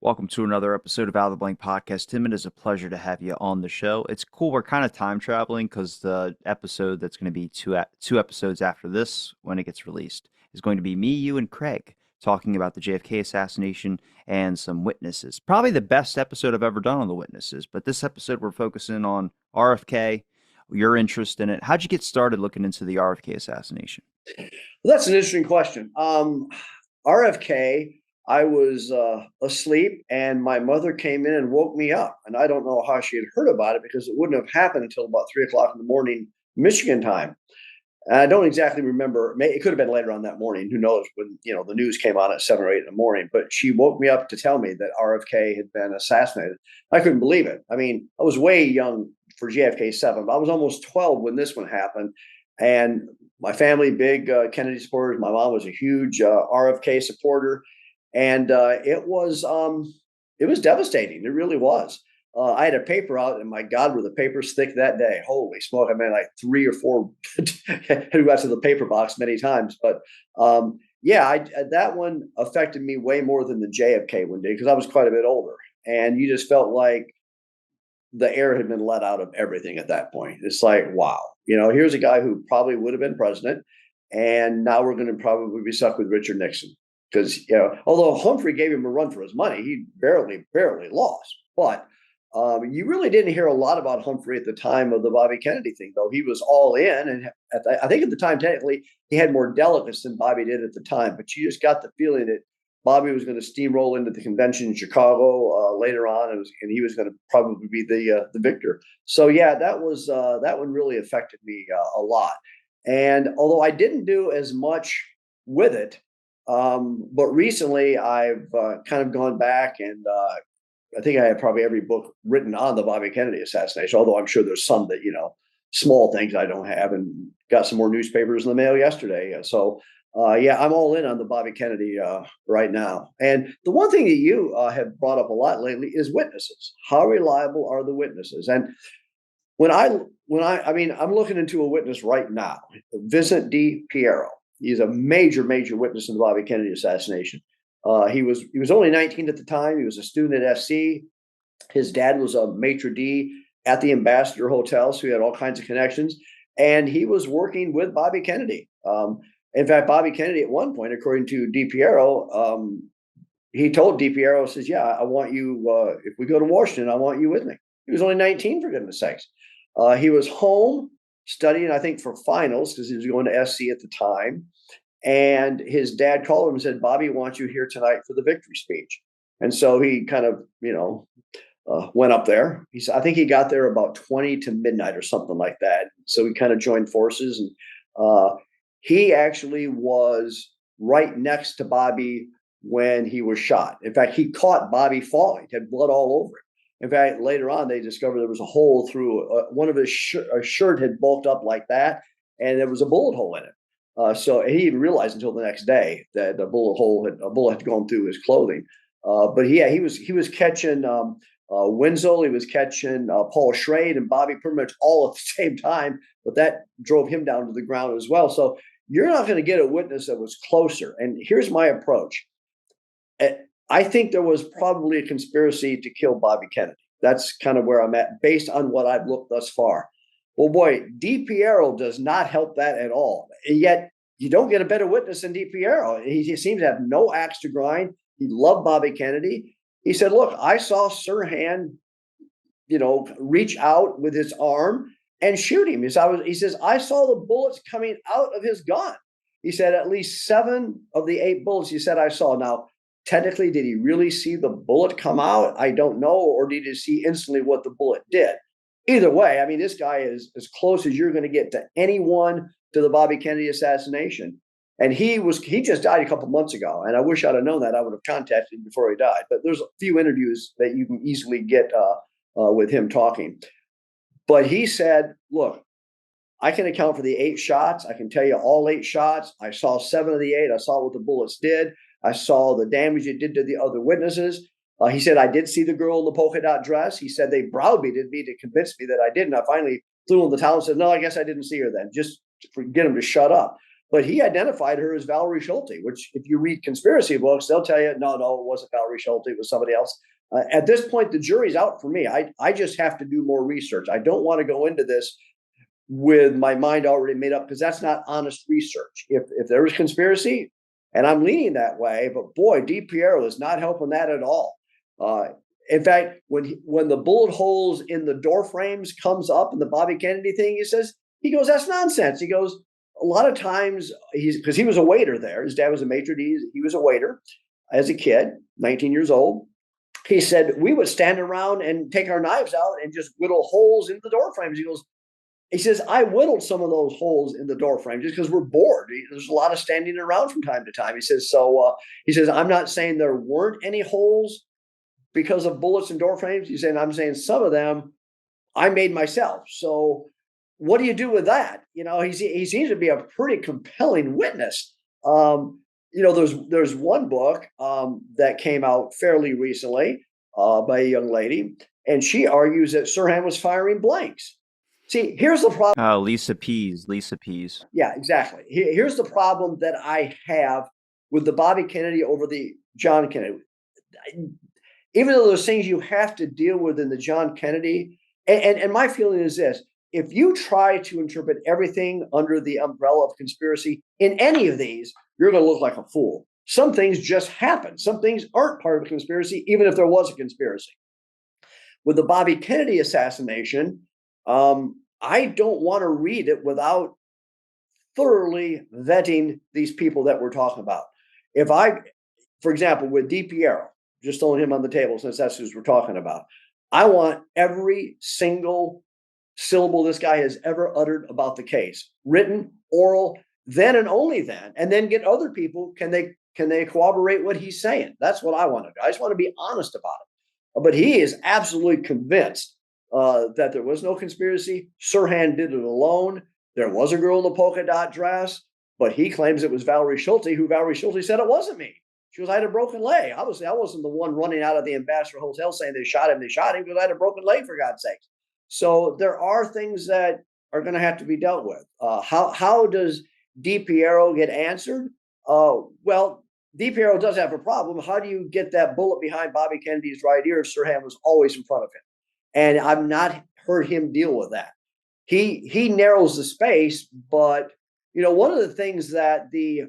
Welcome to another episode of Out of the Blank Podcast. Tim, it is a pleasure to have you on the show. It's cool. We're kind of time traveling because the episode that's going to be two episodes after this, when it gets released, is going to be me, you, and Craig talking about the JFK assassination and some witnesses. Probably the best episode I've ever done on the witnesses, but this episode we're focusing on RFK, your interest in it. How'd you get started looking into the RFK assassination? Well, that's an interesting question. RFK, I was asleep and my mother came in and woke me up. And I don't know how she had heard about it because it wouldn't have happened until about 3 o'clock in the morning, Michigan time. And I don't exactly remember. It could have been later on that morning. Who knows when, the news came on at 7 or 8 in the morning. But she woke me up to tell me that RFK had been assassinated. I couldn't believe it. I mean, I was way young for JFK 7, but I was almost 12 when this one happened. And my family, big Kennedy supporters. My mom was a huge RFK supporter, and it was devastating. It really was. I had a paper out, and my God, were the papers thick that day? Holy smoke! I mean, like three or four. Who got to the paper box many times, but yeah, that one affected me way more than the JFK one did because I was quite a bit older, and you just felt like the air had been let out of everything at that point. It's like, wow, here's a guy who probably would have been president, and now we're going to probably be stuck with Richard Nixon because although Humphrey gave him a run for his money, he barely lost. But you really didn't hear a lot about Humphrey at the time of the Bobby Kennedy thing, though. He was all in, and I think at the time, technically, he had more delegates than Bobby did at the time. But you just got the feeling that Bobby was going to steamroll into the convention in Chicago later on, and he was going to probably be the victor. So yeah, that one really affected me a lot. And although I didn't do as much with it, but recently I've kind of gone back and I think I have probably every book written on the Bobby Kennedy assassination. Although I'm sure there's some that small things I don't have, and got some more newspapers in the mail yesterday. So yeah, I'm all in on the Bobby Kennedy right now. And the one thing that you have brought up a lot lately is witnesses. How reliable are the witnesses? And when I mean, I'm looking into a witness right now, Vincent D. Piero. He's a major witness in the Bobby Kennedy assassination. He was only 19 at the time. He was a student at SC. His dad was a maitre d' at the Ambassador Hotel, so he had all kinds of connections. And he was working with Bobby Kennedy. In fact, Bobby Kennedy at one point, according to DiPiero, he told DiPiero, says, "Yeah, I want you. If we go to Washington, I want you with me." He was only 19, for goodness sakes. He was home studying, I think, for finals because he was going to SC at the time. And his dad called him and said, "Bobby wants you here tonight for the victory speech." And so he kind of, went up there. I think he got there about 20 to midnight or something like that. So he kind of joined forces, and he actually was right next to Bobby when he was shot. In fact, he caught Bobby falling. He had blood all over him. In fact, later on, they discovered there was a hole through one of his shirt had bulked up like that, and there was a bullet hole in it. So he didn't realize until the next day that a bullet had gone through his clothing. But yeah, he was catching Wenzel, he was catching Paul Schrade and Bobby pretty much all at the same time. But that drove him down to the ground as well. So you're not going to get a witness that was closer. And here's my approach. I think there was probably a conspiracy to kill Bobby Kennedy. That's kind of where I'm at based on what I've looked thus far. Well, boy, DiPiero does not help that at all. And yet you don't get a better witness than DiPiero. He seems to have no axe to grind. He loved Bobby Kennedy. He said, "Look, I saw Sirhan, reach out with his arm and shoot him." He says, "I saw the bullets coming out of his gun." He said, "At least 7 of the 8 bullets," he said, "I saw." Now, technically, did he really see the bullet come out? I don't know. Or did he see instantly what the bullet did? Either way, I mean, this guy is as close as you're going to get to anyone to the Bobby Kennedy assassination. And he just died a couple months ago. And I wish I'd have known that. I would have contacted him before he died. But there's a few interviews that you can easily get with him talking. But he said, "Look, I can account for the 8 shots. I can tell you all 8 shots. I saw 7 of the 8. I saw what the bullets did. I saw the damage it did to the other witnesses." He said, "I did see the girl in the polka dot dress." He said, "They browbeated me to convince me that I didn't. I finally threw in the towel and said, 'No, I guess I didn't see her then.' Just to get him to shut up." But he identified her as Valerie Schulte, which if you read conspiracy books, they'll tell you, no, it wasn't Valerie Schulte, it was somebody else. At this point, the jury's out for me. I just have to do more research. I don't want to go into this with my mind already made up, because that's not honest research. If there was conspiracy, and I'm leaning that way, but boy, Di Piero is not helping that at all. In fact, when the bullet holes in the door frames comes up in the Bobby Kennedy thing, he goes, that's nonsense. He goes, a lot of times because he was a waiter there. His dad was a maitre d'. He was a waiter as a kid, 19 years old. He said we would stand around and take our knives out and just whittle holes in the door frames. He says, I whittled some of those holes in the door frame just because we're bored. There's a lot of standing around from time to time. He says, I'm not saying there weren't any holes because of bullets and door frames. He's saying, I'm saying some of them I made myself. So what do you do with that? He seems to be a pretty compelling witness. There's one book that came out fairly recently by a young lady, and she argues that Sirhan was firing blanks. See, here's the problem. Lisa Pease. Yeah, exactly. Here's the problem that I have with the Bobby Kennedy over the John Kennedy. Even though there's things you have to deal with in the John Kennedy, and my feeling is this: if you try to interpret everything under the umbrella of conspiracy in any of these, you're going to look like a fool. Some things just happen. Some things aren't part of a conspiracy, even if there was a conspiracy. With the Bobby Kennedy assassination, I don't want to read it without thoroughly vetting these people that we're talking about. For example, with Di Piero, just throwing him on the table since that's who we're talking about, I want every single syllable this guy has ever uttered about the case, written, oral, then and only then, and then get other people. Can they corroborate what he's saying? That's what I want to do. I just want to be honest about it. But he is absolutely convinced that there was no conspiracy. Sirhan did it alone. There was a girl in the polka dot dress, but he claims it was Valerie Schulte, who Valerie Schulte said it wasn't me. She goes, I had a broken leg. Obviously, I wasn't the one running out of the Ambassador Hotel saying they shot him because I had a broken leg, for God's sakes. So there are things that are going to have to be dealt with. How does Di Piero get answered? Well, Di Piero does have a problem. How do you get that bullet behind Bobby Kennedy's right ear if Sirhan was always in front of him? And I've not heard him deal with that. He narrows the space, but one of the things that the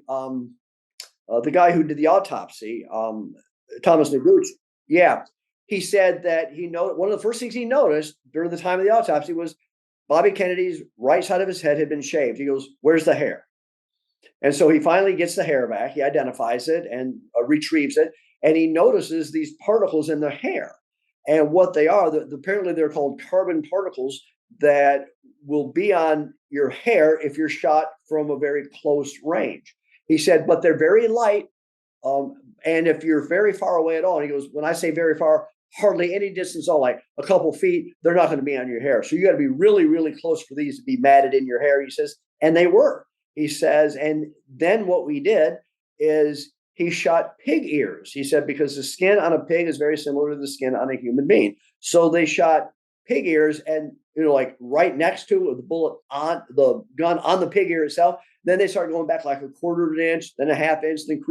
guy who did the autopsy, Thomas Noguchi, he said that one of the first things he noticed during the time of the autopsy was Bobby Kennedy's right side of his head had been shaved. He goes, "Where's the hair?" And so he finally gets the hair back. He identifies it and retrieves it, and he notices these particles in the hair. And what they are, apparently they're called carbon particles that will be on your hair if you're shot from a very close range. He said, but they're very light. And if you're very far away at all, and he goes, when I say very far, hardly any distance, like a couple feet, they're not going to be on your hair. So you got to be really, really close for these to be matted in your hair, he says. And they were, he says. And then what we did is he shot pig ears. He said, because the skin on a pig is very similar to the skin on a human being. So they shot pig ears and, like right next to the bullet on the gun on the pig ear itself. Then they started going back like a quarter of an inch, then a half inch. Then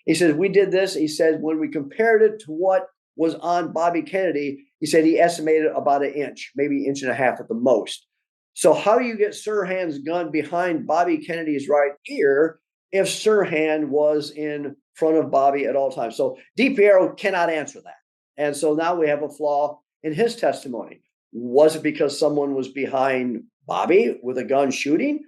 he says, we did this. He said, when we compared it to what was on Bobby Kennedy, he said he estimated about an inch, maybe inch and a half at the most. So how do you get Sirhan's gun behind Bobby Kennedy's right ear if Sirhan was in front of Bobby at all times? So Di Piero cannot answer that. And so now we have a flaw in his testimony. Was it because someone was behind Bobby with a gun shooting?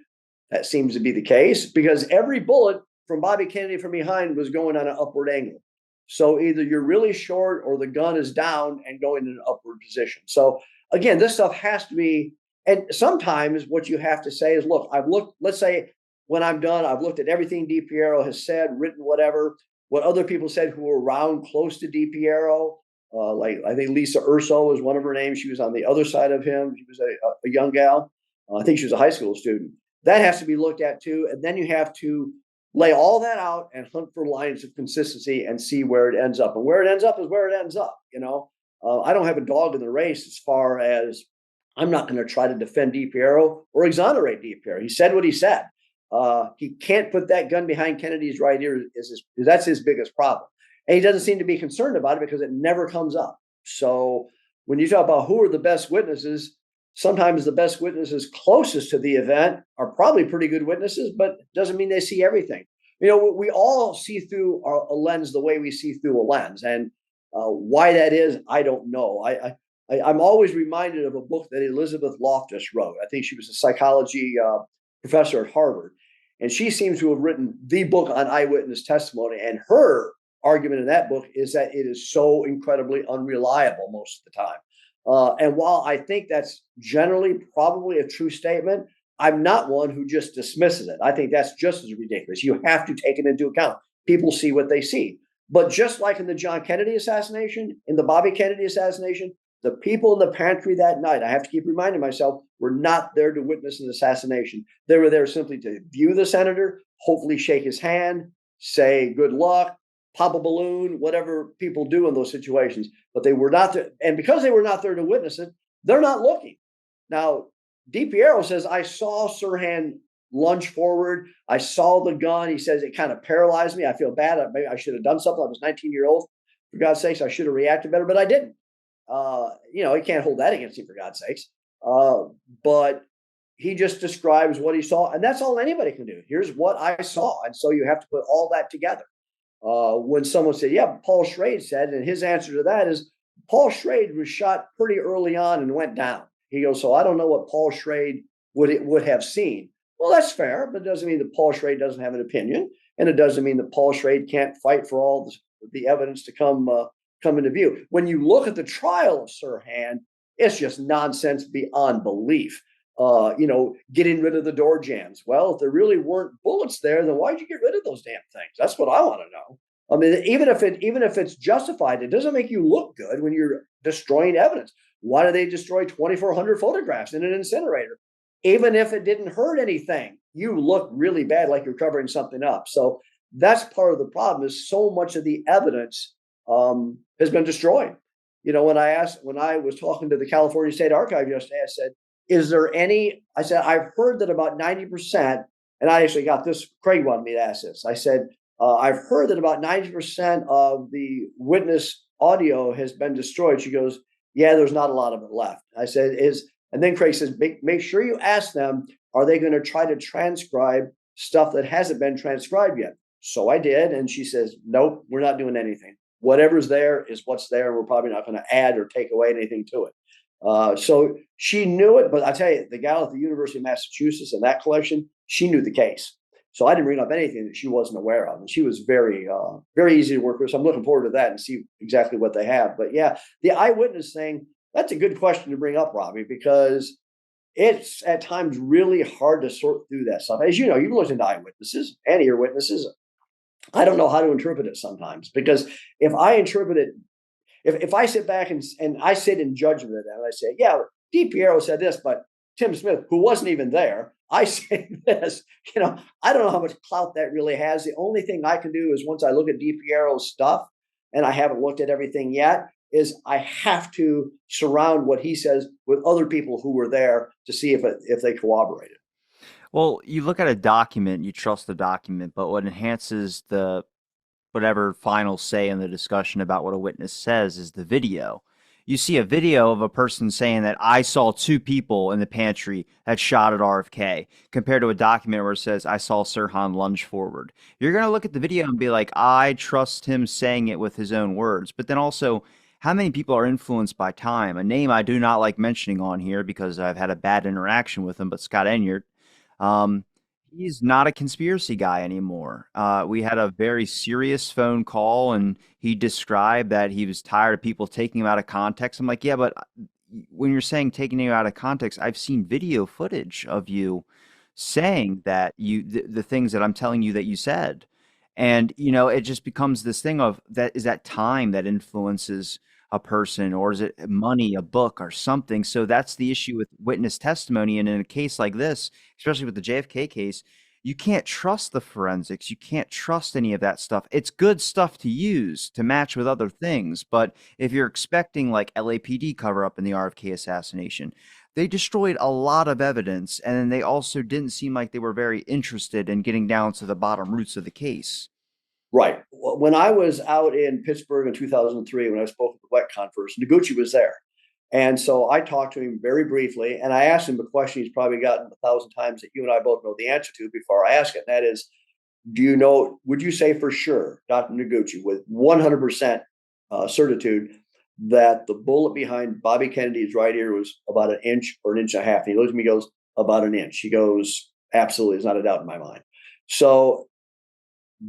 That seems to be the case, because every bullet from Bobby Kennedy from behind was going on an upward angle. So either you're really short or the gun is down and going in an upward position. So again, this stuff has to be, and sometimes what you have to say is, look, let's say when I'm done, I've looked at everything Di Piero has said, written, whatever, what other people said who were around close to Di Piero. Like I think Lisa Urso was one of her names. She was on the other side of him. She was a young gal. I think she was a high school student. That has to be looked at too. And then you have to lay all that out and hunt for lines of consistency and see where it ends up. And where it ends up is where it ends up. I don't have a dog in the race as far as I'm not going to try to defend Di Piero or exonerate Di Piero. He said what he said. He can't put that gun behind Kennedy's right ear. That's his biggest problem, and he doesn't seem to be concerned about it because it never comes up. So when you talk about who are the best witnesses, sometimes the best witnesses closest to the event are probably pretty good witnesses, but doesn't mean they see everything. We all see through a lens the way we see through a lens, and why that is, I don't know. I'm always reminded of a book that Elizabeth Loftus wrote. I think she was a psychology professor at Harvard, and she seems to have written the book on eyewitness testimony. And her argument in that book is that it is so incredibly unreliable most of the time. And while I think that's generally probably a true statement, I'm not one who just dismisses it. I think that's just as ridiculous. You have to take it into account. People see what they see. But just like in the John Kennedy assassination, in the Bobby Kennedy assassination, the people in the pantry that night, I have to keep reminding myself, were not there to witness an assassination. They were there simply to view the senator, hopefully shake his hand, say good luck, pop a balloon, whatever people do in those situations. But they were not there. And because they were not there to witness it, they're not looking. Now, DiPiero says, I saw Sirhan lunge forward. I saw the gun. He says it kind of paralyzed me. I feel bad. Maybe I should have done something. I was 19-year-old. For God's sakes, I should have reacted better, but I didn't. He can't hold that against him, for God's sakes. But he just describes what he saw, and that's all anybody can do. Here's what I saw. And so you have to put all that together. When someone said, yeah, Paul Schrade said, and his answer to that is, Paul Schrade was shot pretty early on and went down. He goes, so I don't know what Paul Schrade would have seen. Well, that's fair, but it doesn't mean that Paul Schrade doesn't have an opinion, and it doesn't mean that Paul Schrade can't fight for all the evidence to come into view. When you look at the trial of Sirhan, it's just nonsense beyond belief. Getting rid of the door jams. Well, if there really weren't bullets there, then why'd you get rid of those damn things? That's what I want to know. I mean, even if it's justified, it doesn't make you look good when you're destroying evidence. Why do they destroy 2,400 photographs in an incinerator? Even if it didn't hurt anything, you look really bad, like you're covering something up. So that's part of the problem. Is so much of the evidence has been destroyed. When I was talking to the California State Archive yesterday, I said, is there any? I said, I've heard that about 90%, and I actually got this. Craig wanted me to ask this. I said, I've heard that about 90% of the witness audio has been destroyed. She goes, yeah, there's not a lot of it left. I said, and then Craig says, make sure you ask them, are they going to try to transcribe stuff that hasn't been transcribed yet? So I did. And she says, nope, we're not doing anything. Whatever's there is what's there. We're probably not going to add or take away anything to it. So she knew it, but I tell you, the gal at the University of Massachusetts in that collection, she knew the case. So I didn't bring up anything that she wasn't aware of. And she was very, very easy to work with. So I'm looking forward to that and see exactly what they have. But yeah, the eyewitness thing, that's a good question to bring up, Robbie, because it's at times really hard to sort through that stuff. As you know, you've looked into eyewitnesses and ear witnesses. I don't know how to interpret it sometimes, because if I interpret it, if I sit back and I sit in judgment of that, and I say, yeah, DiPiero said this, but Tim Smith, who wasn't even there, I say this, I don't know how much clout that really has. The only thing I can do is, once I look at DiPiero's stuff, and I haven't looked at everything yet, is I have to surround what he says with other people who were there to see if they corroborated. Well, you look at a document, you trust the document, but what enhances the whatever final say in the discussion about what a witness says is the video. You see a video of a person saying that I saw two people in the pantry that shot at RFK, compared to a document where it says I saw Sirhan lunge forward. You're going to look at the video and be like, I trust him saying it with his own words. But then also, how many people are influenced by time? A name I do not like mentioning on here because I've had a bad interaction with him, but Scott Enyart. Um, he's not a conspiracy guy anymore. We had a very serious phone call, and he described that he was tired of people taking him out of context. I'm like, yeah, but when you're saying taking you out of context, I've seen video footage of you saying that the things that I'm telling you that you said. And, it just becomes this thing of that is that time that influences a person, or is it money, a book, or something? So that's the issue with witness testimony. And in a case like this, especially with the JFK case, you can't trust the forensics. You can't trust any of that stuff. It's good stuff to use to match with other things. But if you're expecting like LAPD cover up in the RFK assassination, They destroyed a lot of evidence, and then they also didn't seem like they were very interested in getting down to the bottom roots of the case. Right. When I was out in Pittsburgh in 2003, when I spoke at the WetCon first, Noguchi was there. And so I talked to him very briefly, and I asked him a question he's probably gotten 1,000 times that you and I both know the answer to before I ask it. And that is, do you know, would you say for sure, Dr. Noguchi, with 100% certitude, that the bullet behind Bobby Kennedy's right ear was about an inch or an inch and a half? And he looks at me and goes, about an inch. He goes, absolutely, there's not a doubt in my mind. So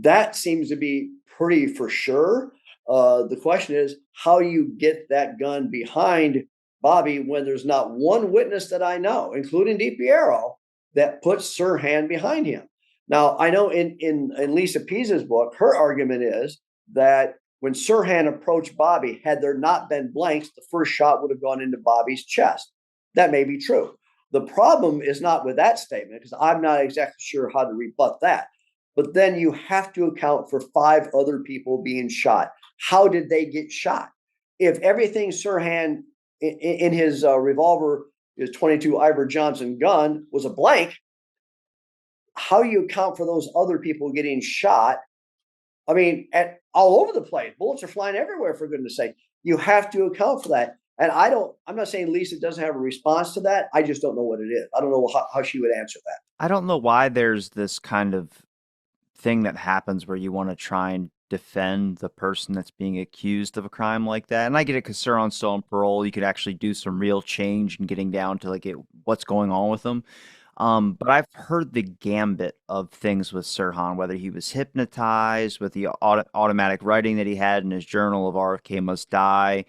that seems to be pretty for sure. The question is how you get that gun behind Bobby when there's not one witness that I know, including DiPiero, that puts Sirhan behind him. Now, I know in Lisa Pisa's book, her argument is that when Sirhan approached Bobby, had there not been blanks, the first shot would have gone into Bobby's chest. That may be true. The problem is not with that statement, because I'm not exactly sure how to rebut that. But then you have to account for 5 other people being shot. How did they get shot? If everything Sirhan in his revolver, his 22 Iver Johnson gun, was a blank, how do you account for those other people getting shot? I mean, all over the place. Bullets are flying everywhere, for goodness sake. You have to account for that. And I'm not saying Lisa doesn't have a response to that. I just don't know what it is. I don't know how she would answer that. I don't know why there's this kind of thing that happens where you want to try and defend the person that's being accused of a crime like that. And I get it because Sirhan's still on parole. You could actually do some real change in getting down to what's going on with them. But I've heard the gambit of things with Sirhan, whether he was hypnotized with the automatic writing that he had in his journal of RFK must die.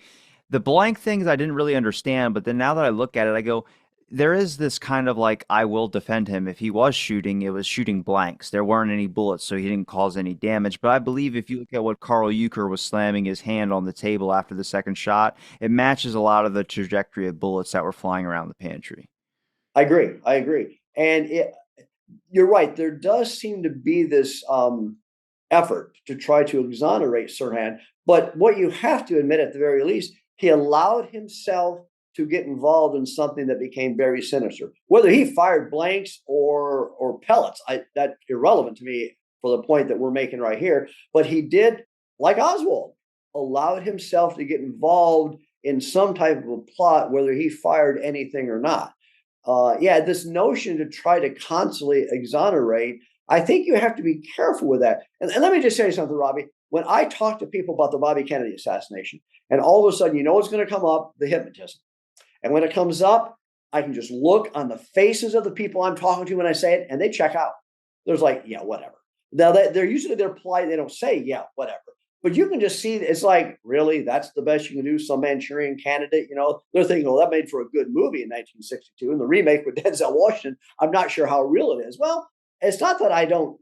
The blank things I didn't really understand, but then now that I look at it, I go, there is this kind of like, I will defend him. If he was shooting, it was shooting blanks. There weren't any bullets, so he didn't cause any damage. But I believe if you look at what Carl Euchre was slamming his hand on the table after the second shot, it matches a lot of the trajectory of bullets that were flying around the pantry. I agree. I agree. And you're right. There does seem to be this effort to try to exonerate Sirhan. But what you have to admit, at the very least, he allowed himself to get involved in something that became very sinister. Whether he fired blanks or pellets, that's irrelevant to me for the point that we're making right here. But he did, like Oswald, allowed himself to get involved in some type of a plot, whether he fired anything or not. Yeah, this notion to try to constantly exonerate, I think you have to be careful with that. And let me just say something, Robbie. When I talk to people about the Bobby Kennedy assassination, and all of a sudden, you know what's going to come up? The hypnotism. And when it comes up, I can just look on the faces of the people I'm talking to when I say it, and they check out. There's like, yeah, whatever. Now they're usually they're polite. They don't say, yeah, whatever. But you can just see it's like, really, that's the best you can do. Some Manchurian Candidate, they're thinking, oh, that made for a good movie in 1962, and the remake with Denzel Washington. I'm not sure how real it is. Well, it's not that I don't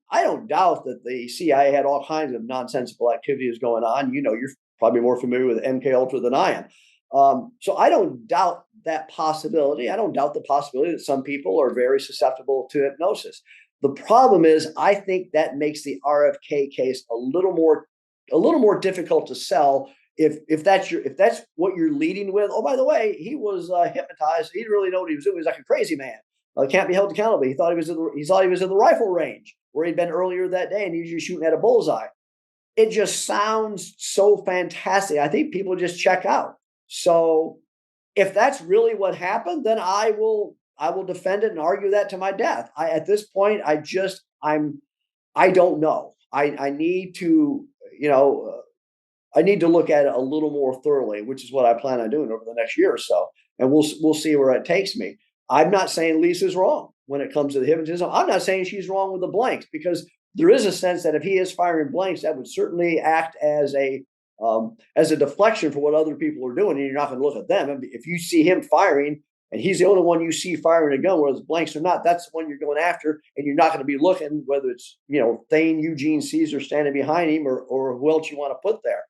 doubt that the CIA had all kinds of nonsensical activities going on. You're probably more familiar with MK Ultra than I am. So I don't doubt that possibility. I don't doubt the possibility that some people are very susceptible to hypnosis. The problem is, I think that makes the RFK case a little more difficult to sell if that's what you're leading with. Oh, by the way, he was hypnotized. He didn't really know what he was doing. He was like a crazy man. Can't be held accountable. He thought he was in the rifle range where he'd been earlier that day, and he was just shooting at a bullseye. It just sounds so fantastic. I think people just check out. So if that's really what happened, then I will defend it and argue that to my death. At this point, I don't know. I need to, I need to look at it a little more thoroughly, which is what I plan on doing over the next year or so. And we'll see where it takes me. I'm not saying Lisa's wrong when it comes to the hypnotism. I'm not saying she's wrong with the blanks, because there is a sense that if he is firing blanks, that would certainly act as a deflection for what other people are doing, and you're not going to look at them. If you see him firing, and he's the only one you see firing a gun, whether it's blanks or not, that's the one you're going after, and you're not going to be looking whether it's Thane, Eugene, Caesar standing behind him, or who else you want to put there.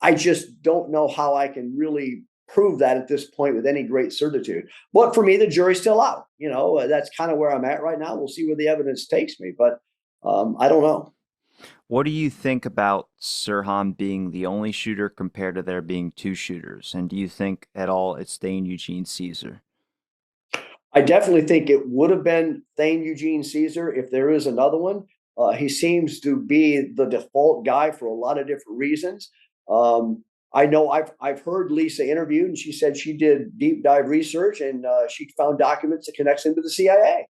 I just don't know how I can really prove that at this point with any great certitude. But for me, the jury's still out. That's kind of where I'm at right now. We'll see where the evidence takes me, but I don't know. What do you think about Sirhan being the only shooter compared to there being two shooters? And do you think at all it's Thane Eugene Caesar? I definitely think it would have been Thane Eugene Caesar if there is another one. He seems to be the default guy for a lot of different reasons. Um, I know I've heard Lisa interviewed, and she said she did deep dive research, and she found documents that connects him to the CIA.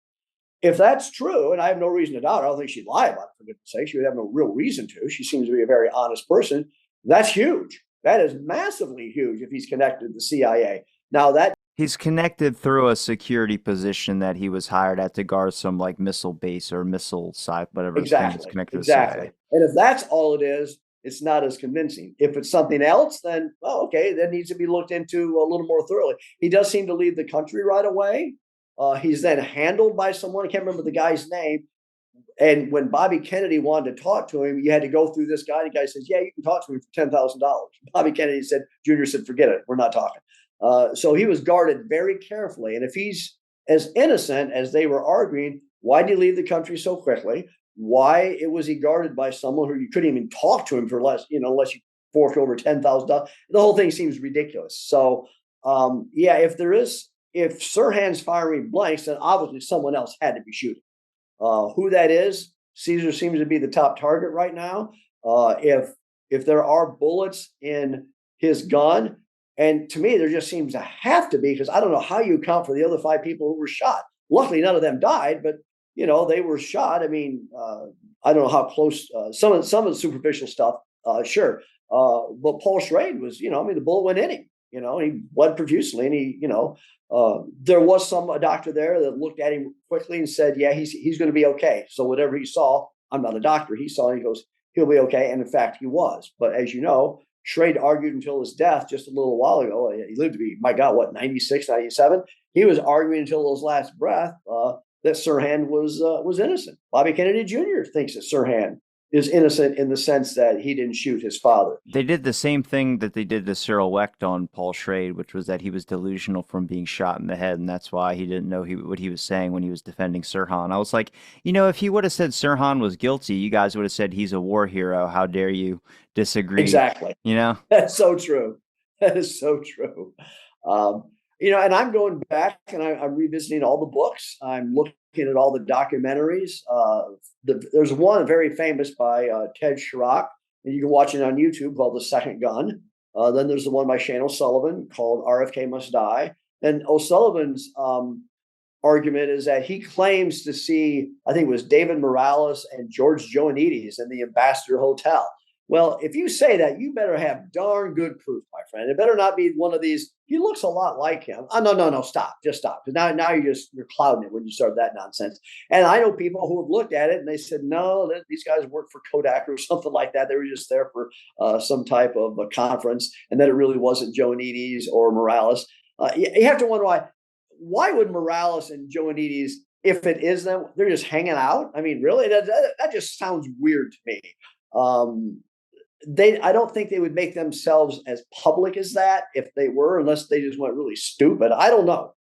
If that's true, and I have no reason to doubt, I don't think she'd lie about it, for goodness sake. She would have no real reason to. She seems to be a very honest person. That's huge. That is massively huge if he's connected to the CIA. Now that He's connected through a security position that he was hired at to guard some like missile base or missile site, whatever thing that's exactly, connected to the exactly. CIA. And if that's all it is, it's not as convincing. If it's something else, then well, okay, that needs to be looked into a little more thoroughly. He does seem to leave the country right away. He's then handled by someone. I can't remember the guy's name. And when Bobby Kennedy wanted to talk to him, you had to go through this guy. The guy says, "Yeah, you can talk to me for $10,000." Bobby Kennedy said, "Junior said, forget it. We're not talking." So he was guarded very carefully. And if he's as innocent as they were arguing, why did he leave the country so quickly? Why was he guarded by someone who you couldn't even talk to him for less, unless you forked over $10,000? The whole thing seems ridiculous. So, yeah, if Sirhan's firing blanks, then obviously someone else had to be shooting. Who that is, Caesar seems to be the top target right now. If there are bullets in his gun, and to me there just seems to have to be, because I don't know how you account for the other 5 people who were shot. Luckily, none of them died, but they were shot. I mean, I don't know how close. Some of the superficial stuff, sure, but Paul Schrade was, I mean, the bullet went in him. He bled profusely, and there was a doctor there that looked at him quickly and said, "Yeah, he's going to be okay." So whatever he saw, I'm not a doctor. He saw, and he goes, "He'll be okay." And in fact, he was. But as you know, Schrade argued until his death just a little while ago. He lived to be, my God, what, 96, 97? He was arguing until his last breath that Sirhan was innocent. Bobby Kennedy Jr. thinks that Sirhan is innocent in the sense that he didn't shoot his father. They did the same thing that they did to Cyril Wecht on Paul Schrade, which was that he was delusional from being shot in the head, and that's why he didn't know what he was saying when he was defending Sirhan. I was like, if he would have said Sirhan was guilty, you guys would have said he's a war hero. How dare you disagree? Exactly. You know? That's so true. That is so true. And I'm going back and I'm revisiting all the books. I'm looking at all the documentaries. There's one very famous by Ted Chirac, and you can watch it on YouTube, called The Second Gun. Then there's the one by Shane O'Sullivan called RFK Must Die. And O'Sullivan's argument is that he claims to see, I think it was David Morales and George Joannides in the Ambassador Hotel. Well, if you say that, you better have darn good proof, my friend. It better not be one of these. He looks a lot like him. Oh, no, stop, just stop. Because now you're clouding it when you start that nonsense. And I know people who have looked at it and they said, no, these guys work for Kodak or something like that. They were just there for some type of a conference, and that it really wasn't Joannides or Morales. You have to wonder why would Morales and Joannides, if it is them, they're just hanging out? I mean, really, that just sounds weird to me. I don't think they would make themselves as public as that if they were, unless they just went really stupid. I don't know.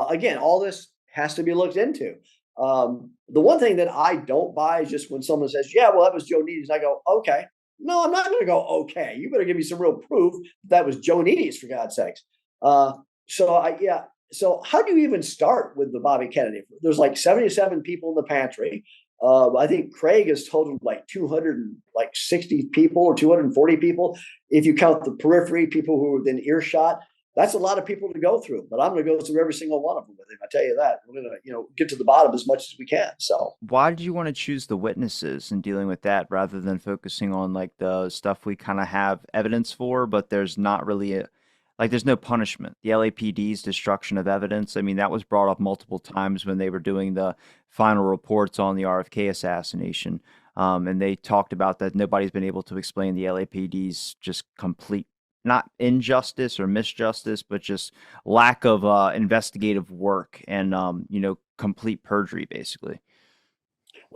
Again, all this has to be looked into. The one thing that I don't buy is just when someone says, "Yeah, well, that was Joannides," I go, "Okay." No, I'm not going to go, "Okay." You better give me some real proof that was Joannides, for God's sakes. Yeah. So how do you even start with the Bobby Kennedy? There's like 77 people in the pantry. I think Craig has totaled like 260 people or 240 people. If you count the periphery, people who are within earshot, that's a lot of people to go through. But I'm going to go through every single one of them with him. I tell you that. We're going to, get to the bottom as much as we can. So Why did you want to choose the witnesses and dealing with that rather than focusing on like the stuff we kind of have evidence for, but there's not really there's no punishment. The LAPD's destruction of evidence. I mean, that was brought up multiple times when they were doing the final reports on the RFK assassination. And they talked about that nobody's been able to explain the LAPD's just complete, not injustice or misjustice, but just lack of investigative work and, complete perjury, basically.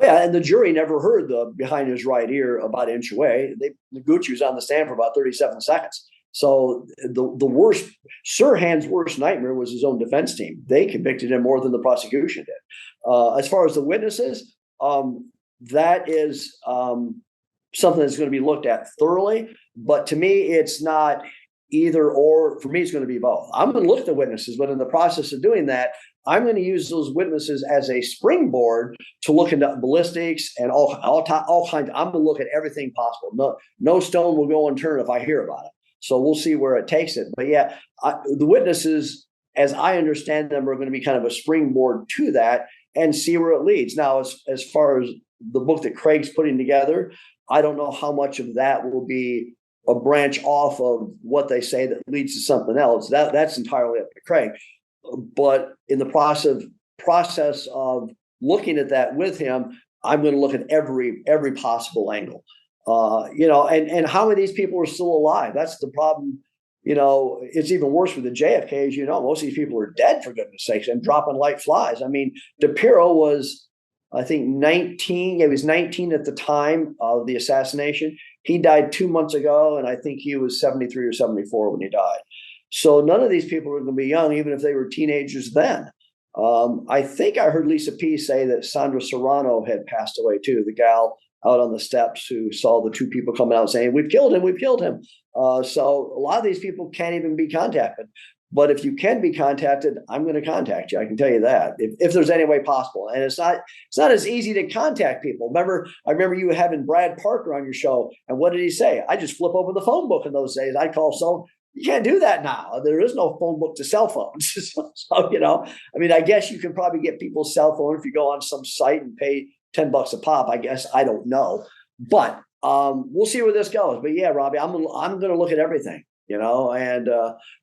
yeah, and the jury never heard the behind his right ear about Inchway. Noguchi was on the stand for about 37 seconds. So the worst, Sirhan's worst nightmare was his own defense team. They convicted him more than the prosecution did. As far as the witnesses, that is something that's going to be looked at thoroughly. But to me, it's not. either or. For me, it's going to be both. I'm going to look at the witnesses, but in the process of doing that, I'm going to use those witnesses as a springboard to look into ballistics and all kinds. I'm going to look at everything possible. No stone will go unturned if I hear about it. So we'll see where it takes it. But yeah, the witnesses, as I understand them, are going to be kind of a springboard to that and see where it leads. Now, as far as the book that Craig's putting together, I don't know how much of that will be a branch off of what they say that leads to something else. That's entirely up to Craig. But in the process of looking at that with him, I'm going to look at every possible angle. And how many of these people are still alive? That's the problem. It's even worse with the JFK, as you know. Most of these people are dead, for goodness sakes, and dropping like flies. I mean, DePiro was, I think, 19. He was 19 at the time of the assassination. He died 2 months ago, and I think he was 73 or 74 when he died. So none of these people are going to be young, even if they were teenagers then. I think I heard Lisa P. say that Sandra Serrano had passed away too, the gal out on the steps who saw the two people coming out saying, "We've killed him, we've killed him." So a lot of these people can't even be contacted. But if you can be contacted, I'm going to contact you. I can tell you that if there's any way possible. And it's not as easy to contact people. I remember you having Brad Parker on your show. And what did he say? I just flip open the phone book in those days. I call someone. You can't do that now. There is no phone book to cell phones. So, I guess you can probably get people's cell phone if you go on some site and pay $10 a pop. I guess, I don't know, but we'll see where this goes. But yeah, Robbie, I'm going to look at everything, and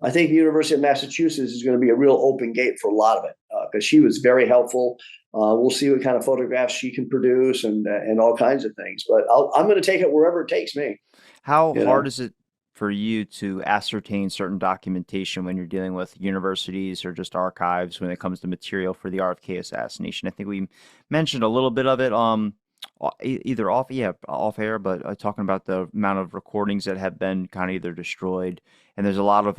I think the University of Massachusetts is going to be a real open gate for a lot of it because she was very helpful. We'll see what kind of photographs she can produce and all kinds of things. But I'm going to take it wherever it takes me. How hard is it for you to ascertain certain documentation when you're dealing with universities or just archives when it comes to material for the RFK assassination? I think we mentioned a little bit of it either off air, but talking about the amount of recordings that have been kind of either destroyed. And there's a lot of